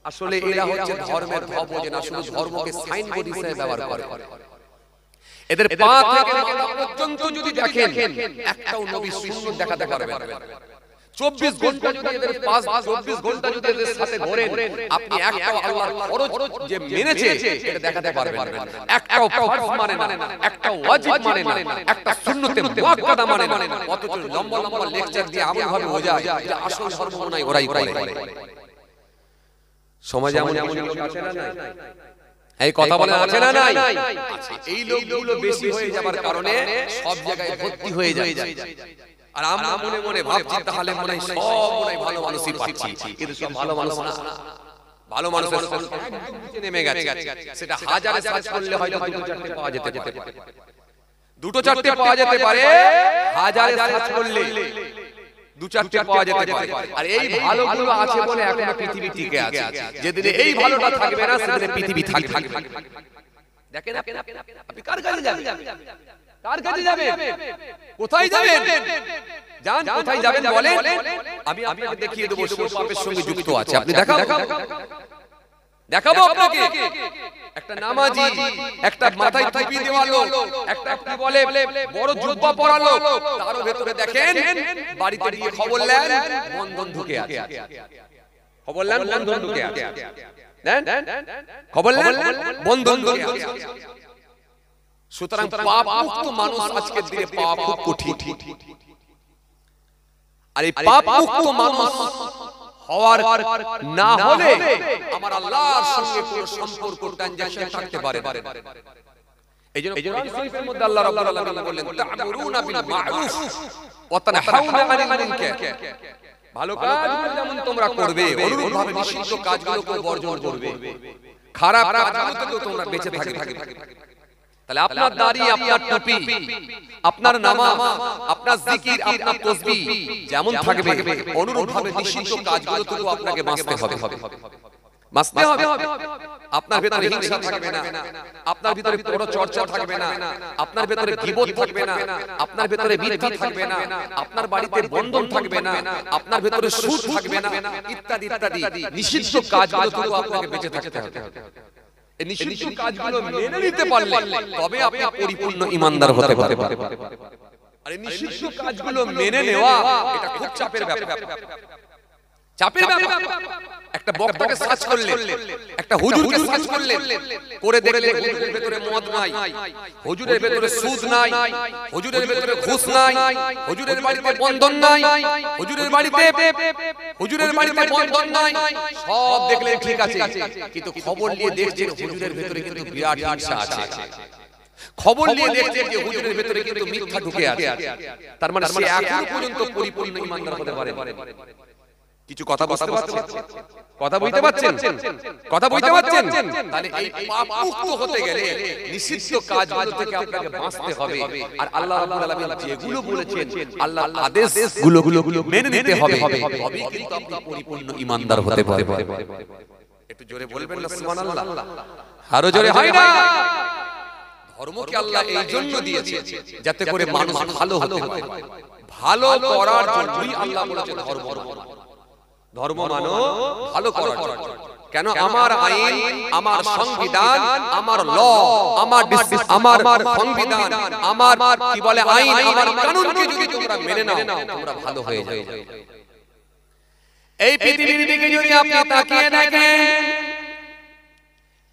A: আসলে এরা হচ্ছে ধর্মের বোঝে না, শুধু ধর্মকে সাইনবোর্ড হিসেবে ব্যবহার করে। এদের পা থেকে মাথা পর্যন্ত যদি দেখেন, একটাও নবী সুন্নাত দেখাতে পারবে না। 24 ঘন্টা যদি এদের পাস 24 ঘন্টা যদি এদের সাথে ঘোরেন, আপনি একটাও আল্লাহর ফরজ যে মেনেছে এটা দেখাতে পারবেন না। একটাও ফরজ মানে না, একটাও ওয়াজিব মানে না, একটা সুন্নতে মুআক্কাদা মানে না। অথচ লম্বা লম্বা লেকচার দিয়ে এমন ভাবে বোঝায় যে আসল ধর্ম নাই ওরাই করে। সমাজে এমন লোক আছে না নাই? এই কথা বলে আছে না নাই? আছে। এই লোকগুলো বেশি হয়ে যাবার কারণে সব জায়গায় ভর্তি হয়ে যায়। আর আমরা মনে মনে ভাবছি তাহলে মনে হয় সব মনে ভালো মানুষই পাচ্ছি, কিন্তু সব ভালো মানুষ না। ভালো মানুষের সংখ্যা একদম নিচে নেমে গেছে। সেটা হাজারে সার্চ করলে হয়তো 2-4টে পাওয়া যেতে পারে, 2-4টে পাওয়া যেতে পারে। হাজারে সার্চ করলে 2-4টে পাওয়া যেতে পারে। আর এই ভালোগুলো আছে বলে এখনো পৃথিবী টিকে আছে। যেদিন এই ভালোটা থাকবে না, সেদিন পৃথিবী থাকবে। দেখেন আপনি কার কাছে যাবেন? কার কাছে যাবেন? কোথায় যাবেন? জান কোথায় যাবেন বলেন? আমি আপনাকে দেখিয়ে দেব পাপের সঙ্গে যুক্ত আছে। আপনি দেখাবো আপনাকে। একটা নামাজি, একটা মাথায় টুপি দেওয়া লোক, একটা কি বলে বড় জুব্বা পরা লোক, তার ভেতরে দেখেন বাড়িতে গিয়ে খবর নেন বন্ধন ঢুকে আছে। খবর নেন বন্ধন ঢুকে আছে। খবর নেন বন্ধন ঢুকে আছে। সুতরাং পাপ মুক্ত মানুষ আজকের দিনে পাপ খুব কঠিন। আর এই পাপ মুক্ত মানুষ হওয়ার না হলে আমার আল্লাহর সঙ্গে কোনো সম্পর্ক ট্রানজাকশন থাকতে পারে না। এইজন্য কোরআন শরীফের মধ্যে আল্লাহ রাব্বুল আলামিন বললেন তা'মুরুনা বিল মা'রুফ ওয়া তানহাউনা আনিল মুনকার। ভালো কাজগুলো যেমন তোমরা করবে, অনুরূপভাবে নিষিদ্ধ কাজগুলোকে বর্জন করবে। খারাপ কাজগুলো থেকে তোমরা বেঁচে থাকবে। তাহলে আপনার দাড়ি, আপনার টুপি, আপনার নামাজ, আপনার জিকির, আপনার তাসবিহ যেমন থাকবে, অনুরূপভাবে নিষিদ্ধ কাজগুলো থেকেও আপনাকে বাঁচতে হবে। আপনার ভিতরে হিংসা থাকবে না, আপনার ভিতরে কোনো চর্চা থাকবে না, আপনার ভিতরে গীবত থাকবে না, আপনার ভিতরে মিথ্যা থাকবে না, আপনার বাড়িতে বন্ধন থাকবে না, আপনার ভিতরে সুদ থাকবে না, ইত্যাদি ইত্যাদি নিষিদ্ধ কাজগুলো থেকেও আপনাকে বেঁচে থাকতে হবে। এই নিষিদ্ধ কাজগুলো মেনে নিতে পারলে তবে আপনি পরিপূর্ণ ঈমানদার হতে পারবেন। আর এই নিষিদ্ধ কাজগুলো মেনে নেওয়া এটা খুব চাপের ব্যাপার। চাপের ব্যাপার। একটা বক্তাকে সার্চ করলে, একটা হুজুরকে সার্চ করলে, করে দেখলে হুজুরের ভিতরে মদ নাই, হুজুরের ভিতরে সুদ নাই, হুজুরের ভিতরে ঘুষ নাই, হুজুরের বাড়িতে বন্ধন নাই, হুজুরের বাড়িতে বন্ধন নাই, সব দেখলে ঠিক আছে। কিন্তু খবর নিয়ে দেখছেন হুজুরের ভিতরে কিন্তু বিরাট হিংসা আছে। খবর নিয়ে দেখছেন যে হুজুরের ভিতরে কিন্তু মিথ্যা ঢুকে আছে। তার মানে সে এখনো পর্যন্ত পরিপূর্ণ ঈমানদার হতে পারে না। কিছু কথা বুঝতে পারছেন? কথা বুঝতে পারছেন? কথা বুঝতে পারছেন? তাহলে এই পাপ মুক্ত হতে গেলে নিষিদ্ধ কাজগুলো থেকে আপনাকে বাঁচতে হবে। আর আল্লাহ রাব্বুল আলামিন যেগুলো বলেছেন, আল্লাহর আদেশগুলো মেনে নিতে হবে। তবেই কিন্তু আপনি পরিপূর্ণ ঈমানদার হতে পারবেন। একটু জোরে বলবেন না সুবহানাল্লাহ? আরো জোরে হয় না? ধর্মকে আল্লাহ এই জন্য দিয়েছে যাতে করে মানুষ ভালো হতে পারে। ভালো করার জন্যই আল্লাহ বলেছেন ধর্ম মানো ভালো করার জন্য। কেন? আমার আইন, আমার সংবিধান, আমার ল, আমার সংবিধান, আমার কি বলে আইন, আমার কানুনকে যদি তোমরা মেনে নাও তোমরা ভালো হয়ে যাবে। এই পৃথিবীর দিকে যদি আপনি তাকিয়ে দেখেন,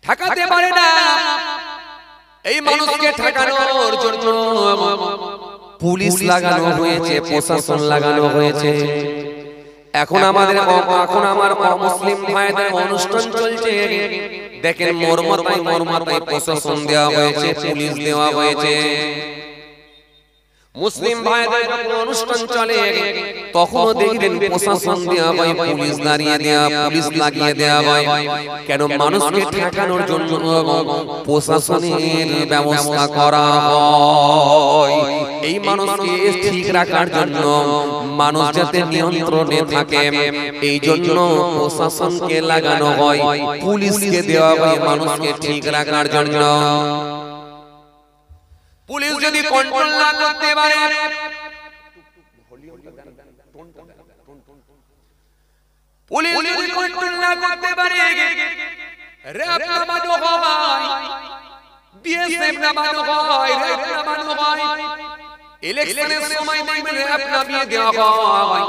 A: ঠেকাতে পারে না। এই মানুষকে ঠেকানোর জন্য
B: পুলিশ লাগানো হয়েছে, প্রশাসন লাগানো হয়েছে। এখন আমার মুসলিম ভাইদের অনুষ্ঠান চলছে, দেখেন মর্মাতায় প্রশাসন দেওয়া হয়েছে, পুলিশ দেওয়া হয়েছে। মুসলিম ভাইদের যখন অনুষ্ঠান চলে তখনও দেখবেন প্রশাসন দেওয়া হয়, পুলিশ দাঁড়িয়ে দেওয়া, পুলিশ লাগিয়ে দেওয়া হয়। কেন? মানুষকে ঠেকানোর জন্য প্রশাসনের ব্যবস্থা করা হয়। এই মানুষকে ঠিক রাখার জন্য, মানুষ যাতে নিয়ন্ত্রণে থাকে, এই জন্য প্রশাসনকে লাগানো হয়, পুলিশকে দেওয়া হয় মানুষকে ঠিক রাখার জন্য।
A: পুলিশ যদি কন্ট্রোল না করতে পারে, পুলিশ যদি কন্ট্রোল না করতে পারে, র‍্যাব নামানো হয়, বিএসএফ নামানো হয়, র‍্যাব নামানো হয়। ইলেকশনের সময় দেখবেন র‍্যাব নামিয়ে দেওয়া হয়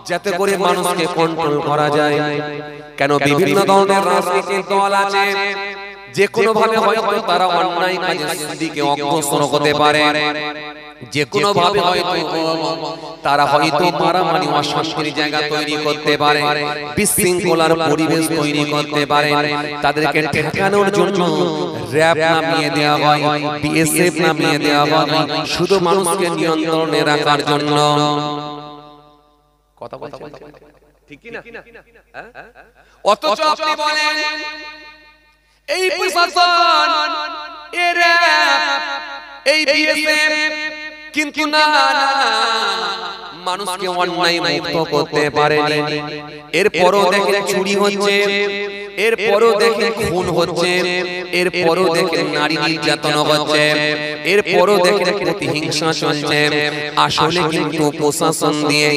B: যাতে করে মানুষকে কন্ট্রোল করা যায়। কেন? বিভিন্ন ধরনের রাজনৈতিক দল আছে, যে কোনো ভাবে হয়তো তারা অন্যায় কাজের দিকে অগ্রসর হতে পারে, যে কোনো ভাবে হয়তো তারা হয়তো মারামারি অশান্তির জায়গা তৈরি করতে পারে, বিশৃঙ্খলার পরিবেশ তৈরি করতে পারে। তাদেরকে ঠেকানোর জন্য র‍্যাব নামিয়ে দেওয়া হয়, বিএসএফ নামিয়ে দেওয়া হয়, শুধু মানুষকে নিয়ন্ত্রণে রাখার জন্য।
A: কথা বলছেন ঠিক কি না? অথচ আপনি বলেন এই প্রশাসন, এই র‍্যাব, এই বিএসএফ কিন্তু না,
B: মানুষকে অন্যায় মুক্ত করতে পারেনি। এরপরও দেখেন চুরি হচ্ছে, এরপরও দেখেন খুন হচ্ছে, এরপরও দেখেন নারী নির্যাতন হচ্ছে, এরপরও দেখেন প্রতিহিংসা চলছে। আসলে কিন্তু প্রশাসন দিয়ে,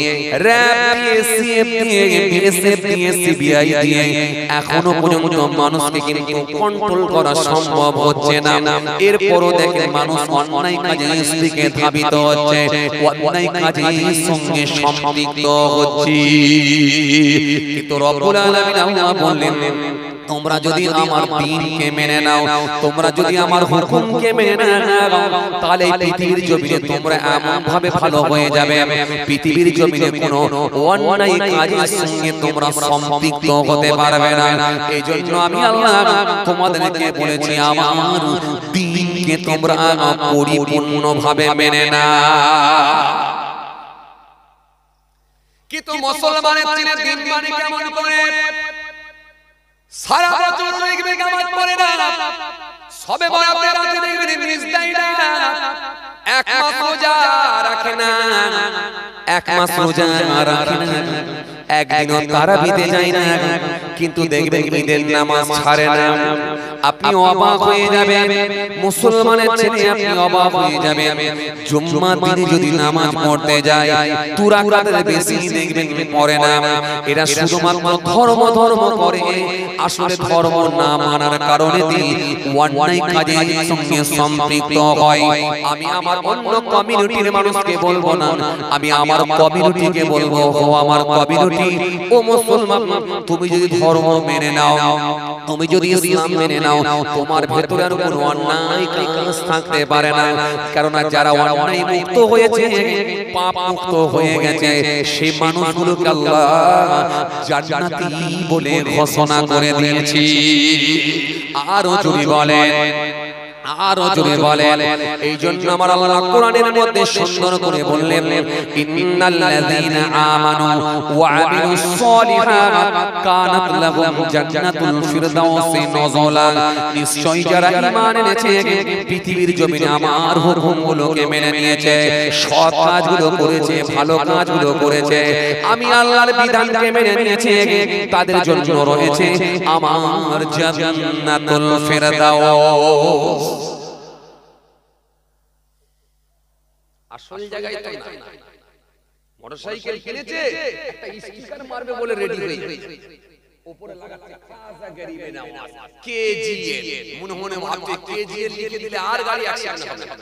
B: র‍্যাব দিয়ে, সিএফ দিয়ে, বিএসএফ দিয়ে, সিবিআই দিয়ে এখনো পর্যন্ত মানুষকে কিন্তু কন্ট্রোল করা সম্ভব হচ্ছে না। এরপরও দেখেন মানুষ অন্যায় কাজে দিকে ধাবিত হচ্ছে, অন্যায় কাজের সঙ্গে সম্পৃক্ত হচ্ছে। কিন্তু রব্বুল আলামিন আল্লাহ বললেন, তোমরা যদি আমার দ্বীনকে মেনে নাও, তোমরা যদি আমার হুকুমকে মেনে নাও, তাহলে এই পৃথিবীর জমিনে তোমরা এমন ভাবে ভালো হয়ে যাবে, পৃথিবীর জমিনে কোনো অন্যায় কাজের সঙ্গে তোমরা সম্পৃক্ত হতে পারবে না। এই জন্য আমি আল্লাহ তোমাদেরকে বলেছি, আমার দ্বীনকে তোমরা পরিপূর্ণভাবে মেনে নাও।
A: কিন্তু মুসলমানের দিন মানে কেমন করে? সারা বছর দেখবে নামাজ পড়ে না, সবে বরাতে রাতে দেখবে নিজ দেয় না, এক মাস রোজা রাখে না,
B: এক মাস রোজা রাখে না, একদিনও তারাবিতে যায় না, কিন্তু দেখবেন ঈদের নামাজ ছাড়ে না। আপনি অবাক হয়ে যাবেন, মুসলমানের ছেলে আপনি অবাক হয়ে যাবেন, জুম্মার দিনে যদি নামাজ পড়তে যায়, দু রাকাতের বেশি দেখবেন পড়ে না। এরা শুধুমাত্র ধর্ম করে, আসলে ধর্ম না মানার কারণে অন্যায় কাজের সঙ্গে সম্পৃক্ত হয়। আমি আমার অন্য কমিউনিটির মানুষকে বলবো না, আমি আমার কমিউনিটিকে বলবো, ও আমার কমিউনিটি, ও মুসলমান, তুমি যদি ধর্ম মেনে নাও, তুমি যদি ইসলাম মেনে নাও, তোমার ভেতরে আর কোনো অন্যায় কাজ থাকতে পারে না। কারণ যারা অন্যায় মুক্ত হয়েছে, পাপ মুক্ত হয়ে গেছে, সেই মানুষগুলোকে আল্লাহ জান্নাতি বলে ঘোষণা করে দিয়েছি। আরো জোরে বলেন, আরো জোরে বলেন। এই জন্য আমার আল্লাহ কোরআনের মধ্যে সুন্দর করে বললেন, ইন্নাল্লাযীনা আমানু ওয়া আমিলুস সলিহাত কানাত লাহুম জান্নাতুল ফিরদাউসি নুজুলা। নিশ্চয়ই যারা ঈমান এনেছে, পৃথিবীর জমিনে আমার হুকুমগুলোকে মেনে নিয়েছে, সৎ কাজগুলো করেছে, ভালো কাজগুলো করেছে, আমি আল্লাহর বিধানকে মেনে নিয়েছে, তাদের জন্য রয়েছে আমার জান্নাতুল ফিরদাউস।
A: আসল জায়গায় তো না, মোটরসাইকেল কিনেছে, একটা স্টিকার মারবে বলে রেডি হয়ে গেছে, উপরে লাগাচ্ছে খাজা গরিবে নওয়াজ কেজিএল, মনে মনে ভাবছে কেজিএল লিখে দিলে আর গাড়ি অ্যাক্সিডেন্ট হবে না।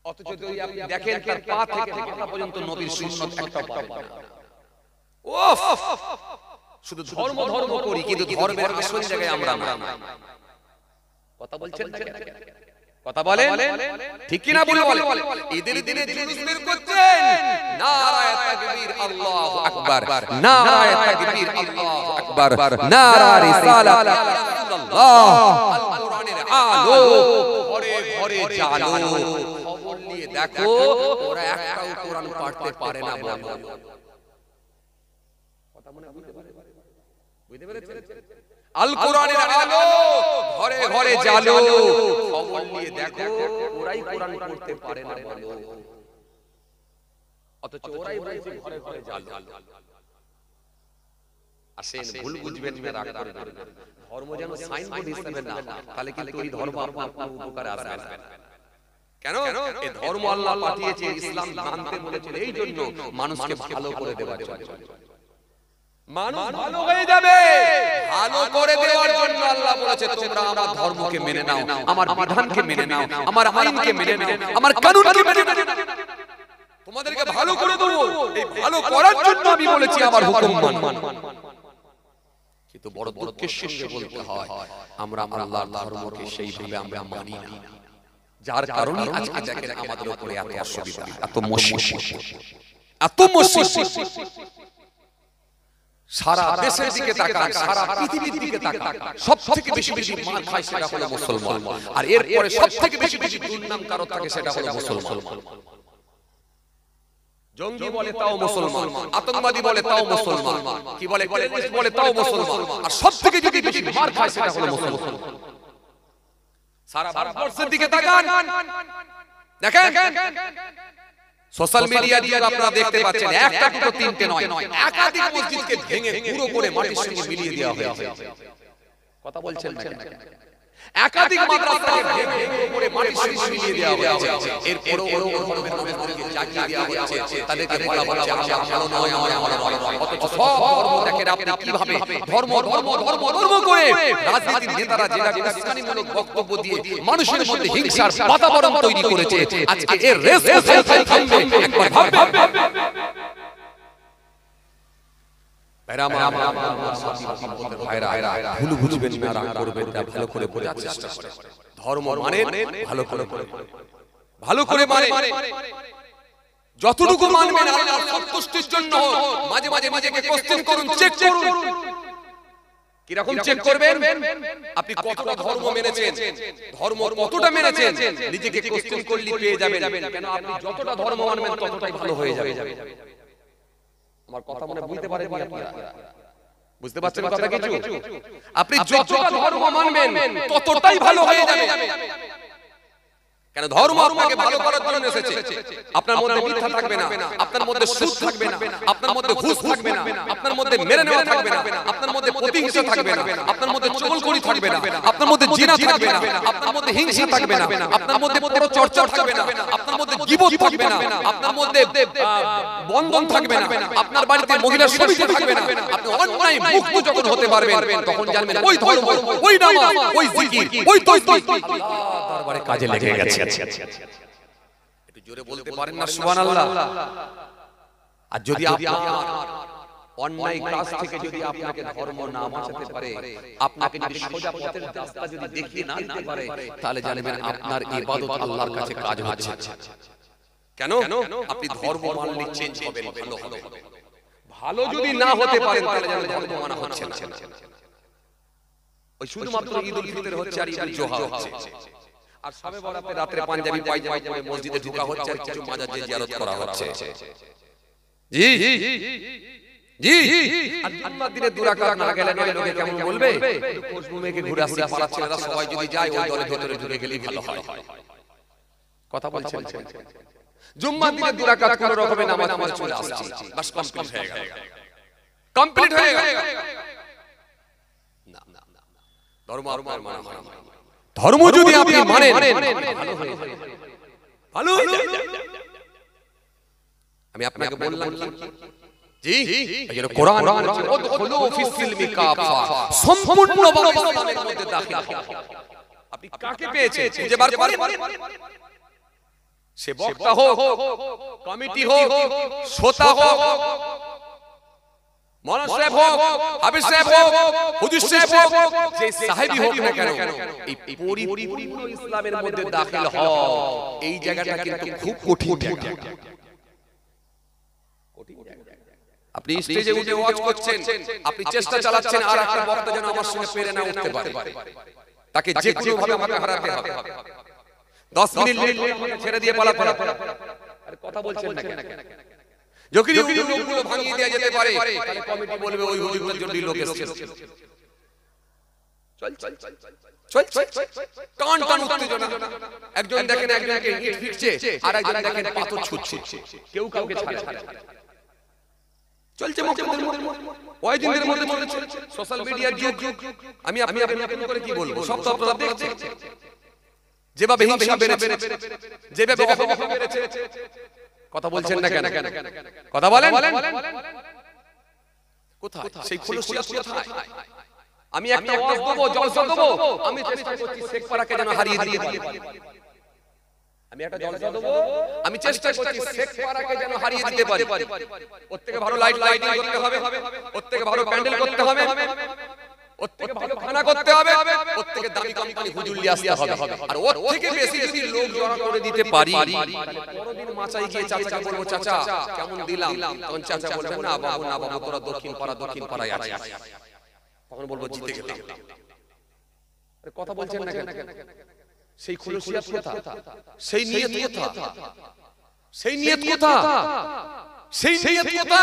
A: অথচ যদি আপনি দেখেন তার পা থেকে মাথা পর্যন্ত নবীর সুন্নাত একটা পাবেন না। ওফ, শুধু ধর্ম করি, কিন্তু ধর্মের আসল জায়গায় আমরা না। কথা বলছেন না কেন? কথা বলেন ঠিক কি না? বলে ঈদের দিনে জুলুস বের করছেন, নারায়ে তাকবীর আল্লাহু আকবার, নারায়ে তাকবীর আল্লাহু আকবার, নারা রিসালাত রাসূলুল্লাহ, আল কোরআনের আলো ঘরে ঘরে জালো, খবর নিয়ে দেখো ওরা একটাও কোরআন পড়তে পারে না বলো। কথা মনে বুঝতে পেরেছেন? আল কোরআনের আলো ঘরে ঘরে জালো, খবর নিয়ে দেখো ওরাই কোরআন পড়তে পারে না বলো, অথচ ওরাই বলছে ঘরে ঘরে জালো। আসেন ভুল বুঝবেন না, রাগ করবেন না। ধর্ম যেন সাইনবোর্ড হিসেবে না, তাহলে কিন্তু এই ধর্ম আপনার উপকারে আসবে না। কেন? এই ধর্ম আল্লাহ পাঠিয়েছে, ইসলাম জানতে বলেছেন এই জন্য মানুষকে ভালো করে দেওয়ার জন্য। মানুষ ভালো হয়ে যাবে, ভালো করে দেওয়ার জন্য আল্লাহ বলেছে তোমরা আমার ধর্মকে মেনে নাও, আমার বিধানকে মেনে নাও, আমার আইনকে মেনে নাও, আমার কানুনকে মেনে নাও। তোমাদেরকে ভালো করে দেব, এই ভালো করার জন্য আমি বলেছি আমার হুকুম মানো। কিন্তু বড় দুঃখের সঙ্গে বলতে হয় আমরা আল্লাহর ধর্মকে সেইভাবে আমরা মানি না, যার কারণে আজকে দেখেন আমাদের উপরে এত অসুবিধা, এত মুশকিল, এত মুশকিল। সারা দেশের দিকে তাকান, সারা পৃথিবীর দিকে তাকান, সবথেকে বেশি বেশি মার খায় সেটা হলো মুসলমান, আর এরপরে সবথেকে বেশি বেশি দুর্নাম কারো থাকে সেটা হলো মুসলমান। জঙ্গি বলে তাও মুসলমান, আতঙ্কবাদী বলে তাও মুসলমান, কি বলে টেররিস্ট বলে তাও মুসলমান, আর সবথেকে যদি বেশি মার খায় সেটা হলো মুসলমান। সারা ভারতবর্ষের দিকে তাকান, দেখেন সোশ্যাল মিডিয়া দিয়ে আপনারা দেখতে পাচ্ছেন একটা দুটো তিনটে নয়, একাধিক মসজিদকে ভেঙে পুরো করে মাটির সঙ্গে মিলিয়ে দেওয়া হয়েছে। কথা বলছেন না কেন? একাধিক মাদ্রাসাকে ভেঙে পুরো করে মাটির সঙ্গে মিলিয়ে দেওয়া হয়েছে। এরপরও ওর ধর্মের মানুষদেরকে জাগিয়ে দেওয়া হয়েছে, তাদেরকে বলা হচ্ছে ভালো নয়, আমার নয়। অথচ সব ধর্ম দেখেন আপনি কিভাবে ধর্ম ধর্ম ধর্ম ধর্ম করে রাজনীতির নেতারা যেটা উস্কানিমূলক বক্তব্য দিয়ে মানুষের মধ্যে হিংসার বাতাবরণ তৈরি করেছে। আজকে এর রেস কোথায় থামবে একবার ভাববে। ভুল বুঝবেন না, রাগ করবেন না, ভালো করে বোঝার চেষ্টা করেন। ধর্ম মানে ভালো করে ভালো করে মানে যতটুকু মানবেন আল্লাহর সন্তুষ্টির জন্য। মাঝে মাঝে নিজেকে কোশ্চেন করুন, চেক করুন। কিরকম চেক করবেন? আপনি কতটা ধর্ম মেনেছেন, ধর্ম কতটা মেনেছেন, নিজেকে কোশ্চেন করলে পেয়ে যাবেন। কেন? আপনি যতটা ধর্ম মানবেন ততটাই ভালো হয়ে যাবে। আমার কথা মনে বুঝতে পারেন আপনারা? বুঝতে পারছেন কথা কিছু? আপনি যতটা ধর্ম মানবেন ততটাই ভালো হয়ে যাবে। কেন? ধর্ম আপনাকে ভালো করার জন্য এসেছে। আপনার মধ্যে মিথ্যা থাকবে না, আপনার মধ্যে সুদ থাকবে না, আপনার মধ্যে ঘুষ থাকবে না, আপনার মধ্যে মেরে নেওয়া থাকবে না, আপনার মধ্যে প্রতিহিংসা থাকবে না, আপনার মধ্যে চগলখড়ি থাকবে না, আপনার মধ্যে জিনা থাকবে না, আপনার মধ্যে হিংসা থাকবে না, আপনার মধ্যে পরচর্চা থাকবে না, আপনার মধ্যে গীবত থাকবে না, আপনার মধ্যে বন্ধন থাকবে না, আপনার বাড়িতে মহিলার সমিতি থাকবে না। আপনি অন্যায় মুক্ত যখন হতে পারবেন তখন জানবেন ওই ধর্ম, ওই নামাজ, ওই জিকির, ওই তাওহীদ আল্লাহ দরবারে কাজে লেগে গেছে। একটু জোরে বলতে পারেন না সুবহানাল্লাহ? আর যদি আপনার অন্যায় কাজ থেকে যদি আপনাকে ধর্ম না বাঁচাতে পারে, আপনাকে যদি সোজা পথের রাস্তা যদি দেখিয়ে না দিতে পারে, তাহলে জানবেন আপনার ইবাদত আল্লাহর কাছে কাজ হচ্ছে। কেন? আপনি ধর্ম মানলে চেঞ্জ হবেন, ভালো হবে। ভালো যদি না হতে পারেন তাহলে জানেন ধর্ম মানা হচ্ছে না। ওই শুধুমাত্র ঈদুল ফিতর হচ্ছে আর ঈদুল জোহা হচ্ছে, আর সবে বরাতে রাতে পাঞ্জাবি পায়জামা পরে মসজিদে ঢোকা হচ্ছে, আর কিছু মাজার জিয়ারত করা হচ্ছে। জি জি, আর জুম্মার দিনে দুই রাকাত না গেলে নয় লোকে কেমন বলবে? কোচবুমেকে ঘুরে আসছে পালাচ্ছে না, সবাই যদি যায় ওই দলের ভিতরে ঢুকে গেলেই ভালো হয়। কথা বলছেন? জুম্মার দিনে দুই রাকাত কোন রকমে নামাজ পড়ে চলে আসছে, বাস কমপ্লিট হয়ে গেল, কমপ্লিট হয়ে গেল। না না না, ধর্ম আর মানা হয় না। ধর্ম যদি আপনি মানেন ভালো হয়ে যাবে, ভালো হয়ে যাবে। আমি আপনাকে বললাম জি, এই কোরআন বলছে উদখুলু ফিস সিলমি কাফা, সম্পূর্ণভাবে ইসলামের মধ্যে দাখিল হও। আপনি কাকে পেয়েছেন খুঁজে বার করেন। সে বক্তা হোক, কমিটি হোক, শ্রোতা হোক, মৌলানা সাহেব হোক, হাফেজ সাহেব হোক, হুজুর সাহেব হোক, যে সাহেবই হোক না কেন, এই পরিপূর্ণ ইসলামের মধ্যে দাখিল হও। এই জায়গাটা কিন্তু খুব কঠিন জায়গা। আপনি স্টেজে উঠে ওয়াজ করছেন, আপনি চেষ্টা চালাচ্ছেন আর একটা বক্তা যেন আমার সঙ্গে পেরে না উঠতে পারে, তাকে যে কোনো ভাবে আমাকে হারাতে হবে। 10 মিনিট ছেড়ে দিয়ে পালা। আরে কথা বলছেন না কেন? যখন লোকগুলো ভাঙিয়ে দেওয়া যেতে পারে তাহলে কমিটি বলবে ওই হুজুরটার জন্য লোক এসেছে। চল টান টান উত্তেজনা। একজন দেখেন একজনকে ইট ফিকছে, আর একজন দেখেন পাথর ছুঁড়ছে, কেউ কাউকে ছাড়ে না। চলছে মক্কেদের মধ্যে, ওই দিনের মধ্যে চলছে সোশ্যাল মিডিয়ার যুগ। আমি আপনাদের করে কি বলবো, সব তো আপনারা দেখছেন যেভাবে হিংসা বেড়েছে, যেভাবে অপবাদ বেড়েছে। কথা বলছেন না কেন? কথা বলেন। কোথায় সেই খুলুসিয়াত কোথায়? আমি একটা ওয়াজ দেবো, জলসা দেবো, আমি চেষ্টা করছি শেখপাড়াকে যেন হারিয়ে দিতে পারি। আমি একটা জলসা দেবো, আমি চেষ্টা করছি শেখপাড়াকে যেন হারিয়ে দিতে পারি। ওর থেকে ভালো লাইটিং করতে হবে, ওর থেকে ভালো প্যান্ডেল করতে হবে, ওর থেকে ভালো খানা করতে হবে, ওর থেকে দামি কোম্পানি হুজুর নিয়ে আসতে হবে, আর ওর থেকে বেশি যদি লোক জড়ো করে দিতে পারি, পরদিন মাচাই গিয়ে চাচাকে বলবো, চাচা কেমন দিলাম? তখন চাচা বলবে, না বাবু না বাবু, তোরা দক্ষিণ পাড়ায় আছিস। তখন বলবো জিতে গেলাম। কথা বলছেন না কেন? সেই খুলুসিয়াত কথা, সেই নিয়ত কথা, সেই নিয়ত কথা, সেই নিয়ত কথা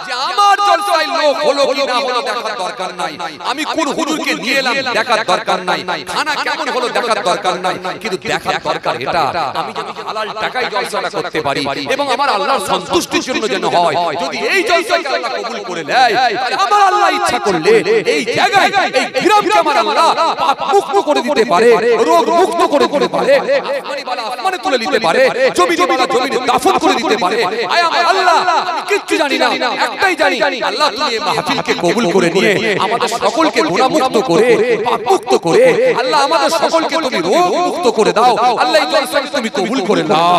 A: যে আমার জলসায় লোক হলো কি না হলো দেখার দরকার নাই, আমি কোন হুজুরকে নিয়ে এলাম দেখার দরকার নাই, খানা কেমন হলো দেখার দরকার নাই, কিন্তু দেখার দরকার এটা আমি যেন হালাল টাকায় জলসাটা করতে পারি এবং আমার আল্লাহর সন্তুষ্টির জন্য যেন হয়। যদি এই জলসাকে আল্লাহ কবুল করে নেয়, তাহলে আমার আল্লাহ ইচ্ছা করলে এই জায়গায় এই গ্রামকে আমার আল্লাহ পাপ মুক্ত করে দিতে পারে, রোগ মুক্ত করে দিতে পারে, আসমানি বালা আসমানে তুলে দিতে পারে, জমি বালা জমিনে দাফন করে দিতে পারে। আয় আমার আল্লাহ, আমি কিচ্ছু জানি না, একটাই জানি, আল্লাহ তুমি এই মাহফিলকে কবুল করে নিয়ে আমাদের সকলকে গুনাহ মুক্ত করে, পাপ মুক্ত করে, আল্লাহ আমাদের সকলকে তুমি রোগ মুক্ত করে দাও। আল্লাহ এই জলসাকে তুমি কবুল করে নাও।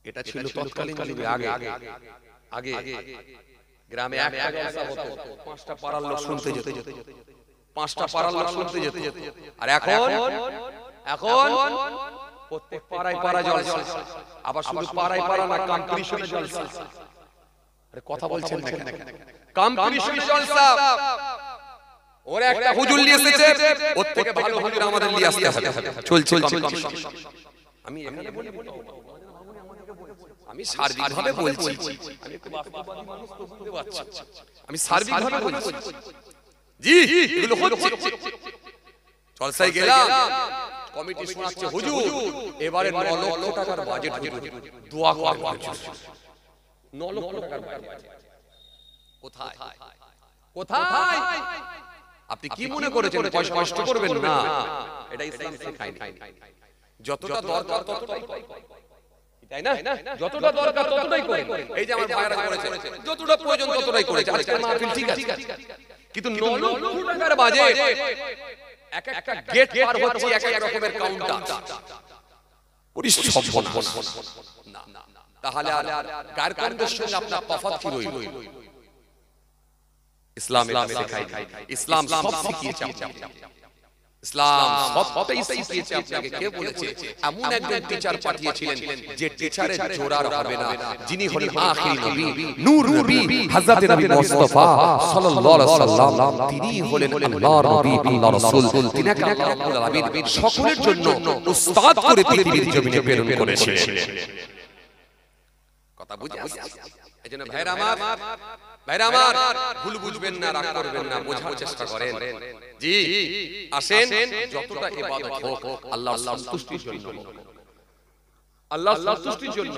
A: এটা ছিল তৎকালীন যুগে। আগে গ্রামে একটা জলসা হতো, 5টা পাড়ার লোক শুনতে যেত, 5টা পাড়ার লোক শুনতে যেত। আর এখন প্রত্যেক পাড়ায় জলসা, আবার শুধু পাড়ায় না, কম্পিটিশনে জলসা। আরে কথা বলছেন না কেন? কম্পিটিশনে জলসা। ওরা একটা হুজুর নিয়ে এসেছে, ওর থেকে ভালো হুজুর আমাদের নিয়ে আসতে হবে। চলছে কম্পিটিশন। আমি এখানে বলি, আমি সার্বিকভাবে বলছি, আমি একটু বাস্তববাদী মানুষ তো বুঝতে পারছি, আমি সার্বিকভাবে বলছি। জি এগুলো হচ্ছে। জলসায় গেলাম, কমিটি শোনাচ্ছে, হুজুর এবারে 9 লক্ষ টাকার বাজেট, দোয়া করবেন। 9 লক্ষ টাকার বাজেট কোথায়? আপনি কি মনে করেছেন পয়সা নষ্ট করবেন? না, এটা ইসলাম শেখায়নি। যতটা দরকার ততটাই, তাই না? যতটা দরকার ততটাই করে। এই যে আমার ভাইরা করেছে, যতটা প্রয়োজন ততটাই করেছে। আজকের মাহফিল ঠিক আছে, কিন্তু 9 লক্ষ টাকার বাজেট, এক একটা গেট পার হচ্ছে এক এক রকমের কাউন্টার। না, তাহলে আর কারকমদের সঙ্গে আপনার তফাৎ কি রইল? ইসলাম শেখায়, ইসলাম সব শিখিয়েছে আপনাকে, ইসলাম সবটাই শিখিয়েছে আপনাকে। কে বলেছে? এমন একজন টিচার পাঠিয়েছিলেন যে টিচারের জোড়ার হবে না, যিনি হলেন আখিরি নবী, নূর নবী, হযরত নবী মুস্তাফা সাল্লাল্লাহু আলাইহি ওয়াসাল্লাম। তিনি হলেন আল্লাহর নবী, আল্লাহর রাসূল। তিনি আল্লাহ রাব্বুল আলামিন সকলের জন্য উস্তাদ করে পৃথিবীর জমিনে প্রেরণ করেছিলেন। কথা বুঝে আসছে? এজন্য ভাইরা আমার ভুল বুঝবেন না, রাগ করবেন না, বোঝার চেষ্টা করেন। জি আসেন, যতটা ইবাদত হোক আল্লাহর সন্তুষ্টির জন্য, আল্লাহর সন্তুষ্টির জন্য,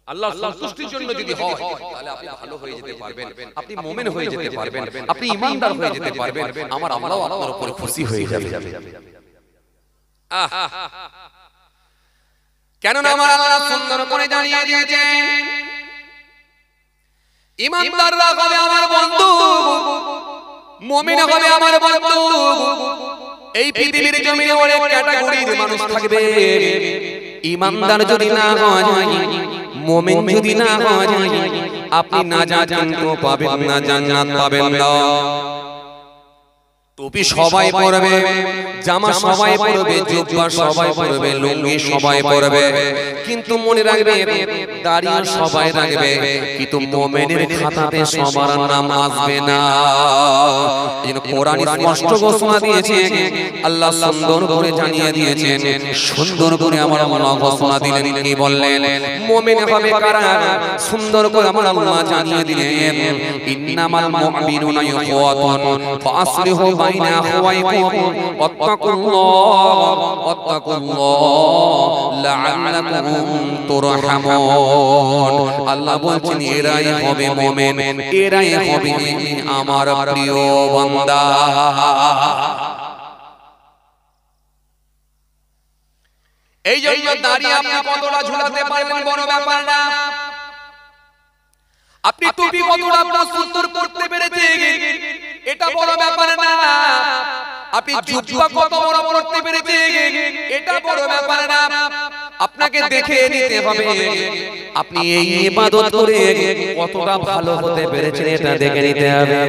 A: আল্লাহর সন্তুষ্টির জন্য যদি হয়, তাহলে আপনি ভালো হয়ে যেতে পারবেন, আপনি মুমিন হয়ে যেতে পারবেন, আপনি ঈমানদার হয়ে যেতে পারবেন। আমার আল্লাহ আপনার উপর খুশি হয়ে যাবে। কেন না আমার আল্লাহ সুন্দর করে জানিয়ে দিয়েছেন, ঈমানদাররা হবে আমার বন্ধু, মুমিন হবে আমার বন্ধু। এই পৃথিবীর জমিনে অনেক ক্যাটাগরির মানুষ থাকবে, ঈমানদার যদি না হয়, মুমিন যদি না হয়, আপনি নাজাত কিন্তু পাবেন না, জান্নাত পাবেন না।
B: টুপি সবাই পরবে, জামা সবাই পরবে, জুব্বা সবাই পরবে, লুঙ্গি সবাই পরবে, কিন্তু মনে রাখবে দাড়ি সবাই রাখবে, কিন্তু মুমিনের খাতাতে সবার নাম আসবে না। এই কোরআন স্পষ্ট ঘোষণা দিয়েছে, আল্লাহ সুন্দর করে জানিয়ে দিয়েছেন, সুন্দর করে আমার আল্লাহ ঘোষণা দিলেন, কি বললেন? মুমিন হবে কারা? সুন্দর করে আমার আল্লাহ জানিয়ে দিলেন, ইন্নামাল মুমিনুনা ইখওয়াতুন ফাসলিহু বাইনা আখওয়াইকুম ওয়াত্তাকুল্লাহ লাআল্লাকুম তুরহামুন। আল্লাহ বলছেন এরাই হবে মুমিন, এরাই হবে আমার প্রিয় বান্দা।
A: এই জন্য দাঁড়িয়ে আপনি কতটা ঝুলাতে পারবেন বড় ব্যাপার না, আপনি টুপি কতটা সুন্দর করতে পেরেছেন এটা বড় ব্যাপার না, আপনি জুব্বা কত বড় করতে পেরেছেন এটা বড় ব্যাপার না, আপনাকে দেখে নিতে হবে
B: আপনি এই ইবাদত করে কতটা ভালো হতে পেরেছেন এটা দেখে নিতে হবে।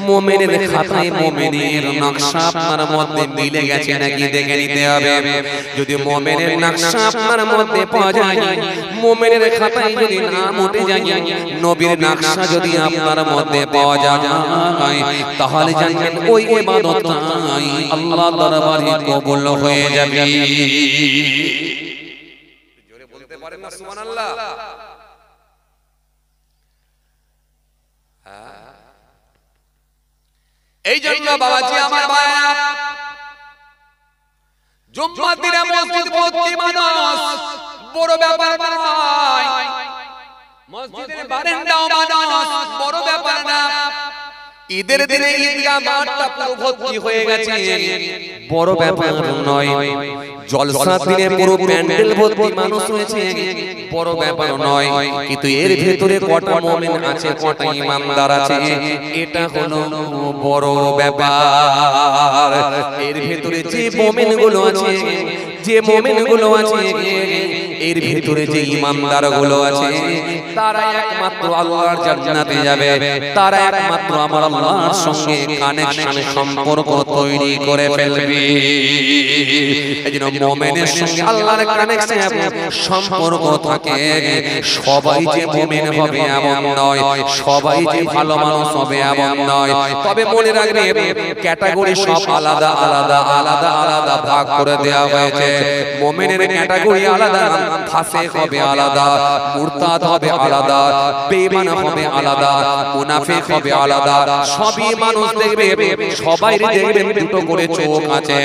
B: মুমিনের খাতায় মুমিনের নকশা আপনার মধ্যে মিলে গেছে নাকি দেখে নিতে হবে। যদি মুমিনের নকশা আপনার মধ্যে পাওয়া যায়, মুমিনের খাতায় যদি নাম উঠে যায়, নবীর নকশা যদি আপনার মধ্যে পাওয়া যায়, তাহলে জানবেন ওই ইবাদতটাই আল্লাহর দরবারে কবুল হয়ে যাবে।
A: জোরে বলতে পারেন না সুবহানাল্লাহ? এই জন্য বাবাজি আমার ভাইরা, জুম্মার দিনে মসজিদ ভর্তি মানুষ বড় ব্যাপার নয়, মসজিদের বারান্দাও মানুষ বড় ব্যাপার না, ঈদের দিনে ঈদগাহ মাঠটা পুরো ভর্তি হয়ে গেছে
B: বড় ব্যাপার নয়, জলসার দিনে পুরো প্যান্ডেল ভর্তি মানুষ রয়েছে বড় ব্যাপার নয়, কিন্তু এর ভেতরে কটা মুমিন আছে, কটা ইমানদার আছে, এটা হলো বড় ব্যাপার। এর ভেতরে যে মুমিনগুলো আছে, যে মুমিনগুলো আছে, এর ভেতরে যে ইমানদার গুলো আছে, তারা একমাত্র আল্লাহর জান্নাতে যাবে, তারা একমাত্র আমার আল্লাহর সঙ্গে কানেকশন সম্পর্ক তৈরি করে ফেলবে। এইজন্য মুমিনের সঙ্গে আল্লাহর কানেকশন সম্পর্ক থাকে। সবাই যে মুমিন হবে এমন নয়, সবাই যে ভালো মানুষ হবে এমন নয়, তবে মনে রাখবে ক্যাটাগরি সব আলাদা আলাদা আলাদা আলাদা ভাগ করে দেওয়া হয়েছে। মুমিনের ক্যাটাগরি আলাদা, ফাসিক হবে আলাদা, মুরতাদ হবে আলাদা, বেঈমান হবে আলাদা, মুনাফিক হবে আলাদা। সবই মানুষ দেখবে, সবাই দেখবেন দুটো করে চোখ আছে,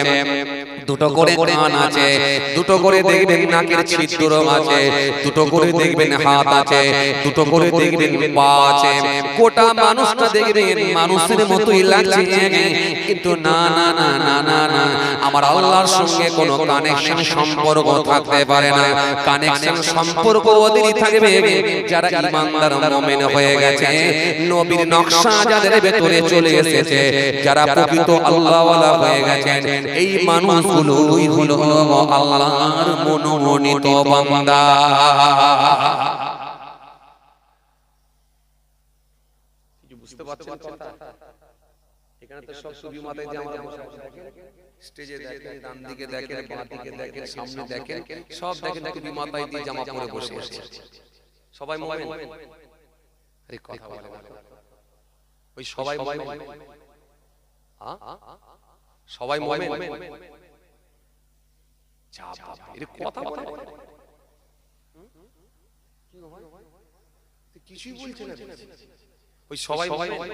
B: দুটো করে কান আছে, দুটো করে দেখবেন নাকের ছিদ্র আছে, দুটো করে দেখবেন হাত আছে, দুটো করে দেখবেন পা আছে। গোটা মানুষটা দেখবেন মানুষের মতোই লাগছে, কিন্তু না না না না না না, আমার আল্লাহর সঙ্গে কোনো কানেকশন সম্পর্ক থাকতে পারে না। কানেকশন সম্পর্ক ওদেরই থাকবে যারা ইমানদার মুমিন হয়ে গেছে, নবীর নকশা যাদের ভেতরে চলে এসেছে, যারা প্রকৃত আল্লাহওয়ালা হয়ে গেছেন। এই মানুষগুলোই হলো আল্লাহর মনোনীত বান্দা।
A: বুঝতে পারছেন কথা? এখানে তো সব ছবি মাথায় দিয়ে আমরা বসে আছি, স্টেজে দেখেন, ডান দিকে দেখেন, বাঁ দিকে দেখেন, সামনে দেখেন, সব দেখেন টুপি মাথায় দিয়ে জামা পরে বসে আছে। সবাই মুমিন? আরে কথা বলে ওই সবাই মুমিন? হ্যাঁ, সবাই মুমিন? যা বাবা, এর কথা বলে কি হয়? কিছুই বলছে না, ওই সবাই মুমিন?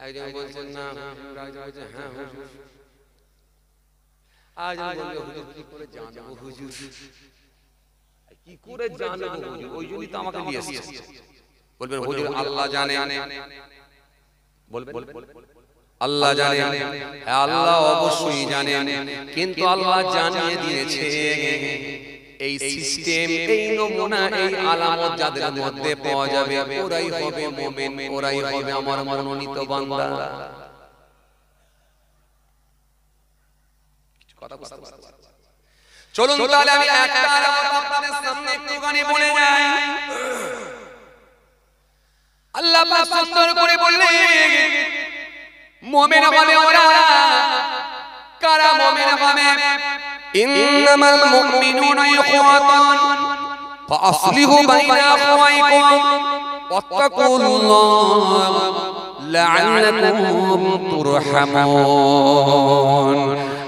A: একজন বলছেন না, হ্যাঁ হুজুর, আজ বলবে হুজুর কি করে জানবো হুজুর, কি করে জানবো হুজুর, ওই জন্যই তো আমাকে নিয়ে এসেছে। বলবেন হুজুর আল্লাহ জানে, বলবেন আল্লাহ জানে, হ্যাঁ আল্লাহ অবশ্যই জানে, কিন্তু আল্লাহ জানিয়ে দিয়েছে এই সিস্টেম, এই নমুনা, এই আলামত যাদের মধ্যে পাওয়া যাবে ওরাই হবে মুমিন, ওরাই হবে আমার মনোনীত বান্দা। কথা বুঝতে পারছেন? চলুন তাহলে আমি একটা আলামত আপনাদের সামনে একটুখানি বলে যাই। আল্লাহ পাক সুন্দর করে বললেন মুমিন হবে ওরা কারা মুমিন হবে ইন্নামাল মুমিনুনা ইখওয়াতুন ফাআসলিহু বাইনা আখওয়াইকুম ওয়াত্তাকুল্লাহ লাআল্লাকুম তুরহামুন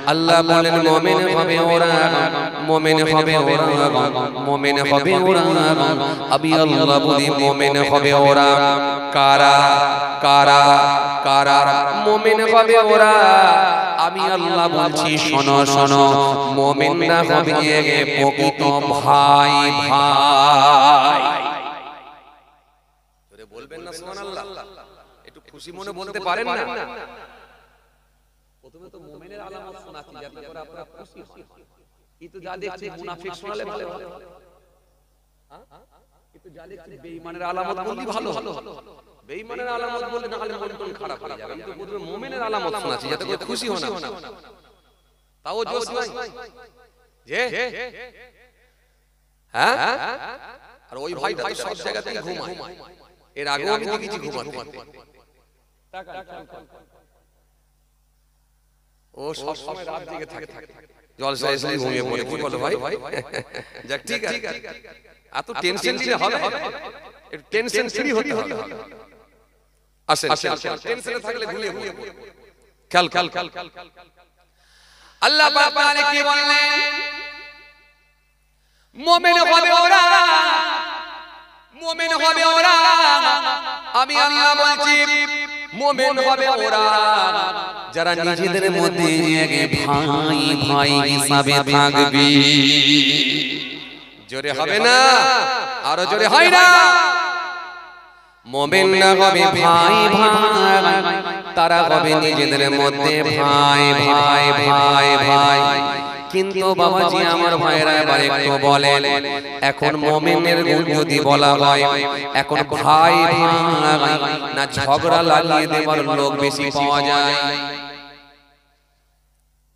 A: আল্লাহ বলেন মুমিন হবে ওরা মুমিন হবে ওরা মুমিন হবে ওরা আমি আল্লাহ বলি মুমিন হবে ওরা কারা কারা কারা মুমিন হবে ওরা আমি আল্লাহ বলছি শোনো শোনো মুমিনরা হবে প্রকৃত ভাই ভাই জোরে বলবেন না সুবহানাল্লাহ একটু খুশি মনে বলতে পারেন না প্রথমে তো মুমিনের আলামত শোনাচ্ছি যাতে করে আপনারা খুশি হন কিন্তু যা দেখছি মুনাফিক শোনালে ভালো হ্যাঁ কিন্তু যা দেখছি বেঈমানের আলামত বললি ভালো বেঈমানের আলামত বললে না হলে মন খারাপ হয়ে যাবে কিন্তু প্রথমে মুমিনের আলামত শোনাচ্ছি যাতে করে খুশি হন তাও জোশ নাই যে হ্যাঁ আর ওই ভাইটা তো সব জায়গাতেই ঘুমায় এর আগেও আমি দেখেছি ঘুমাতে ও সব সময় রাত জেগে থাকে জলসা এসে ঘুমিয়ে পড়ে কি বলো ভাই যাক ঠিক আছে এত টেনশন নিলে হবে একটু টেনশন ফ্রি হতে হবে আসেন টেনশনে থাকলে ঘুমিয়ে পড়ে খেল খেল খেল আল্লাহ পাক তাআলা কি বললেন মুমিন হবে ওরা মুমিন হবে ওরা আমি আল্লাহ বলছি মুমিন হবে ওরা যারা নিজেদের মধ্যে ভাই ভাই হিসাবে থাকবে জোরে হবে না আরো জোরে হয় না মুমিন না হবে ভাই ভাই তারা হবে নিজেদের মধ্যে ভাই ভাই ভাই ভাই কিন্তু বাবাজি আমার ভাইরা এবার একটু বলেন এখন মুমিনের গুণ যদি বলা হয় এখন ভাই ভাই না ঝগড়া লাগিয়ে দেবার লোক বেশি পাওয়া যায়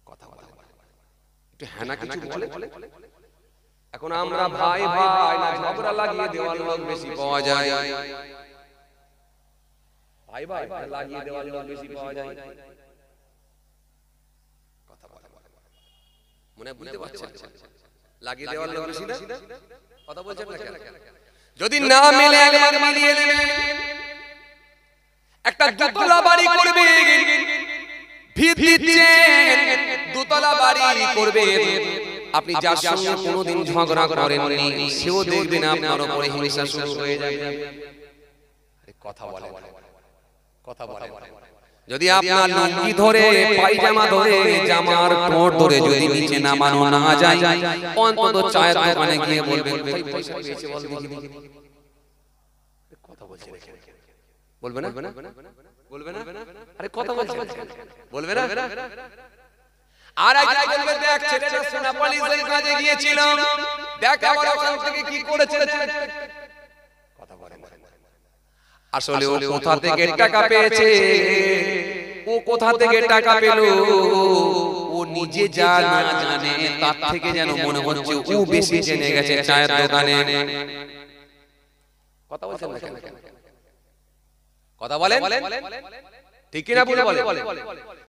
A: কথা বলে একটু হ্যাঁ না কিছু বলে এখন আমরা ভাই ভাই না ঝগড়া লাগিয়ে দেওয়ার লোক বেশি পাওয়া যায় ভাই ভাই লাগিয়ে দেওয়ার লোক বেশি পাওয়া যায় কথা বলে মনে বুঝতে পারছেন লাগিয়ে দেওয়ার লোক বেশি না কথা বলছেন না কেন যদি না মিলে একবার মিলিয়ে নেবেন একটা দুতলা বাড়ি করবে ভিত দিচ্ছেন দুতলা বাড়ি করবে আপনি যার সঙ্গে কোনোদিন ঝগড়া করেননি সেও দেখবেন আপনার উপরে হিংসা শুরু হয়ে যাবে কথা বলে কথা বলে যদি আপনার লুঙ্গি ধরে পায়জামা ধরে জামার টোট ধরে যদি নিচে নামানো না যায় অন্তত চায়ের দোকানে গিয়ে বলবেন ভাই পয়সা পেয়েছে বল দেখি কথা বলছে বলবে না বলবে না আরে কথা বলছে বলবে না আর আগে বলবে দেখ ছেলেটা সোনা পলিশের কাজে গিয়েছিল দেখ আবার ওখান থেকে কি করেছে কথা বলে আসলে ও কোথা থেকে টাকা পেয়েছে ও কোথা থেকে টাকা পেল ও নিজে যা না জানে তার থেকে যেন মনে হচ্ছে ও বেশি জেনে গেছে চায়ের দোকানে কথা বলছেন না কেন কথা বলেন ঠিক কি না বলে